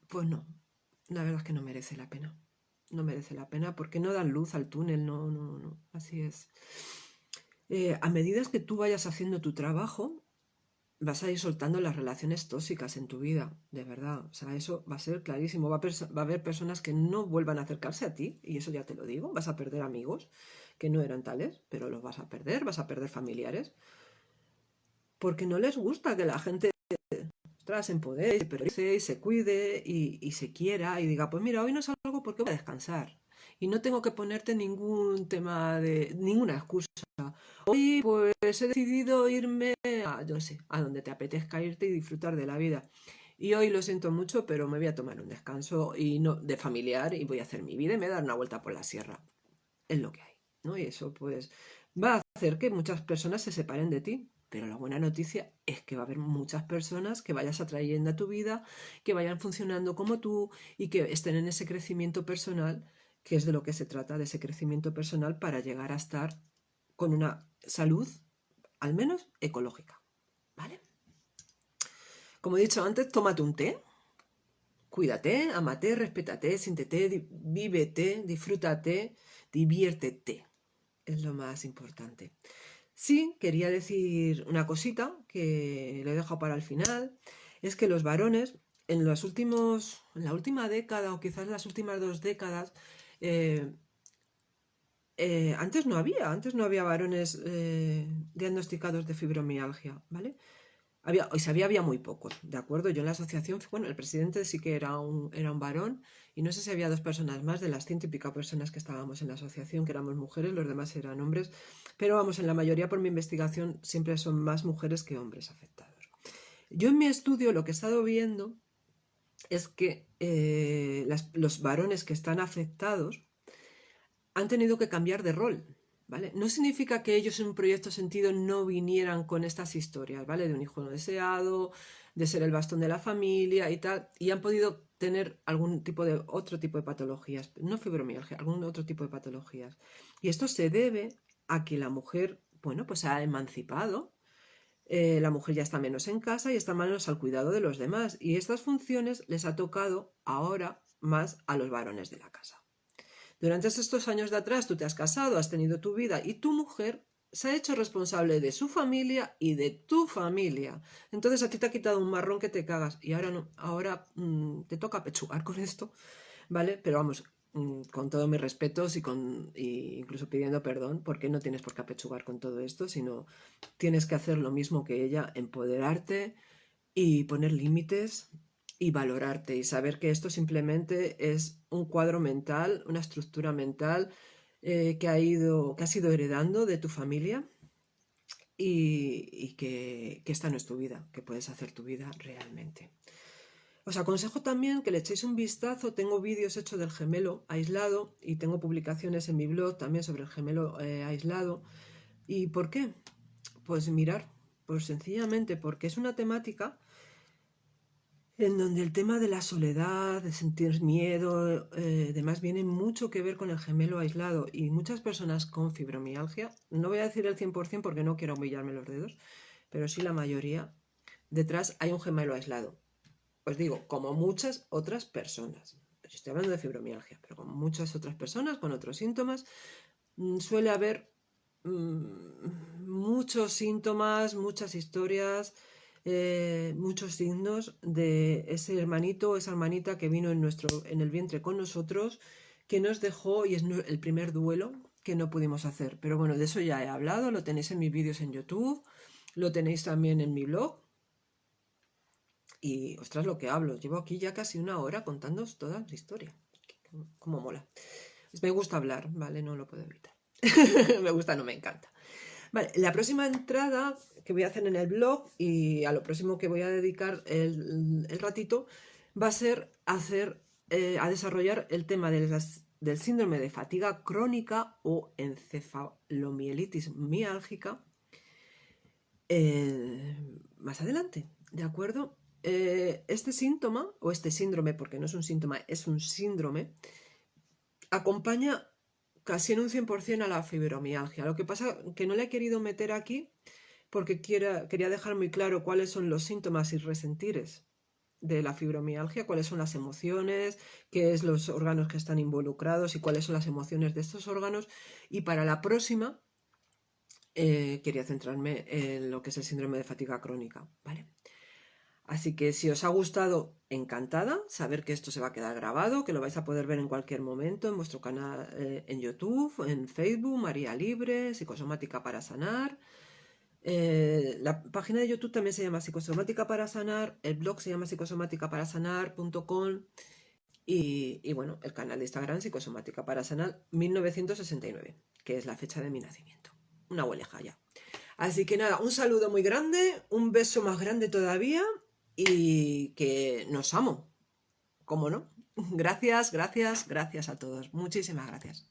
pues no, la verdad es que no merece la pena. No merece la pena porque no dan luz al túnel, no, no, no, así es. A medida que tú vayas haciendo tu trabajo, vas a ir soltando las relaciones tóxicas en tu vida, de verdad. O sea, eso va a ser clarísimo. Va a haber personas que no vuelvan a acercarse a ti, y eso ya te lo digo. Vas a perder amigos que no eran tales, pero los vas a perder familiares, porque no les gusta que la gente se empodere, pero se cuide y se quiera y diga, pues mira, hoy no salgo porque voy a descansar. Y no tengo que ponerte ningún tema de ninguna excusa. Hoy pues he decidido irme a, yo no sé, a donde te apetezca irte y disfrutar de la vida. Y hoy lo siento mucho, pero me voy a tomar un descanso y no de familiar y voy a hacer mi vida y me voy a dar una vuelta por la sierra. Es lo que hay, ¿no? Y eso pues va a hacer que muchas personas se separen de ti. Pero la buena noticia es que va a haber muchas personas que vayas atrayendo a tu vida, que vayan funcionando como tú y que estén en ese crecimiento personal, que es de lo que se trata, de ese crecimiento personal para llegar a estar con una salud, al menos ecológica. ¿Vale? Como he dicho antes, tómate un té, cuídate, amate, respétate, siéntete, vívete, disfrútate, diviértete. Es lo más importante. Sí, quería decir una cosita que lo he dejado para el final, es que los varones en la última década o quizás las últimas 2 décadas, eh, antes no había varones diagnosticados de fibromialgia, ¿vale? Hoy sabía, había muy pocos, ¿de acuerdo? Yo en la asociación, bueno, el presidente sí que era un varón y no sé si había 2 personas más de las 100 y pico personas que estábamos en la asociación, que éramos mujeres, los demás eran hombres, pero vamos, en la mayoría por mi investigación siempre son más mujeres que hombres afectados. Yo en mi estudio lo que he estado viendo es que los varones que están afectados han tenido que cambiar de rol, ¿vale? No significa que ellos en un proyecto sentido no vinieran con estas historias, ¿vale? De un hijo no deseado, de ser el bastón de la familia y tal, y han podido tener otro tipo de patologías, no fibromialgia, algún otro tipo de patologías. Y esto se debe a que la mujer, bueno, pues se ha emancipado, la mujer ya está menos en casa y está menos al cuidado de los demás, y estas funciones les ha tocado ahora más a los varones de la casa. Durante estos años de atrás tú te has casado, has tenido tu vida y tu mujer se ha hecho responsable de su familia y de tu familia. Entonces a ti te ha quitado un marrón que te cagas y ahora no, ahora te toca pechugar con esto, ¿vale? Pero vamos, con todos mis respetos y incluso pidiendo perdón, porque no tienes por qué apechugar con todo esto, sino tienes que hacer lo mismo que ella, empoderarte y poner límites y valorarte y saber que esto simplemente es un cuadro mental, una estructura mental que has ido heredando de tu familia y que esta no es tu vida, que puedes hacer tu vida realmente. Os aconsejo también que le echéis un vistazo. Tengo vídeos hechos del gemelo aislado y tengo publicaciones en mi blog también sobre el gemelo aislado. ¿Y por qué? Pues mirar, pues sencillamente porque es una temática en donde el tema de la soledad, de sentir miedo, demás, viene mucho que ver con el gemelo aislado. Y muchas personas con fibromialgia, no voy a decir el 100% porque no quiero humillarme los dedos, pero sí la mayoría, detrás hay un gemelo aislado. Os digo, como muchas otras personas. Estoy hablando de fibromialgia, pero como muchas otras personas con otros síntomas, suele haber muchos síntomas, muchas historias, muchos signos de ese hermanito o esa hermanita que vino en el vientre con nosotros, que nos dejó y es el primer duelo que no pudimos hacer. Pero bueno, de eso ya he hablado, lo tenéis en mis vídeos en YouTube, lo tenéis también en mi blog. Y, ostras, lo que hablo, llevo aquí ya casi una hora contándoos toda la historia. Cómo mola. Pues me gusta hablar, ¿vale? No lo puedo evitar. Me gusta, no me encanta. Vale, la próxima entrada que voy a hacer en el blog y a lo próximo que voy a dedicar el ratito va a ser a desarrollar el tema del síndrome de fatiga crónica o encefalomielitis miálgica más adelante, ¿de acuerdo? Este síntoma, o este síndrome, porque no es un síntoma, es un síndrome, acompaña casi en un 100% a la fibromialgia. Lo que pasa que no le he querido meter aquí porque quería dejar muy claro cuáles son los síntomas y resentires de la fibromialgia, cuáles son las emociones, qué es los órganos que están involucrados y cuáles son las emociones de estos órganos. Y para la próxima quería centrarme en lo que es el síndrome de fatiga crónica, ¿vale? Así que si os ha gustado, encantada, saber que esto se va a quedar grabado, que lo vais a poder ver en cualquier momento en vuestro canal en YouTube, en Facebook, María Libre, Psicosomática para Sanar. La página de YouTube también se llama Psicosomática para Sanar, el blog se llama psicosomáticaparasanar.com y bueno, el canal de Instagram Psicosomática para Sanar 1969, que es la fecha de mi nacimiento. Una abueleja ya. Así que nada, un saludo muy grande, un beso más grande todavía y que nos amo, ¿cómo no? Gracias, gracias, gracias a todos. Muchísimas gracias.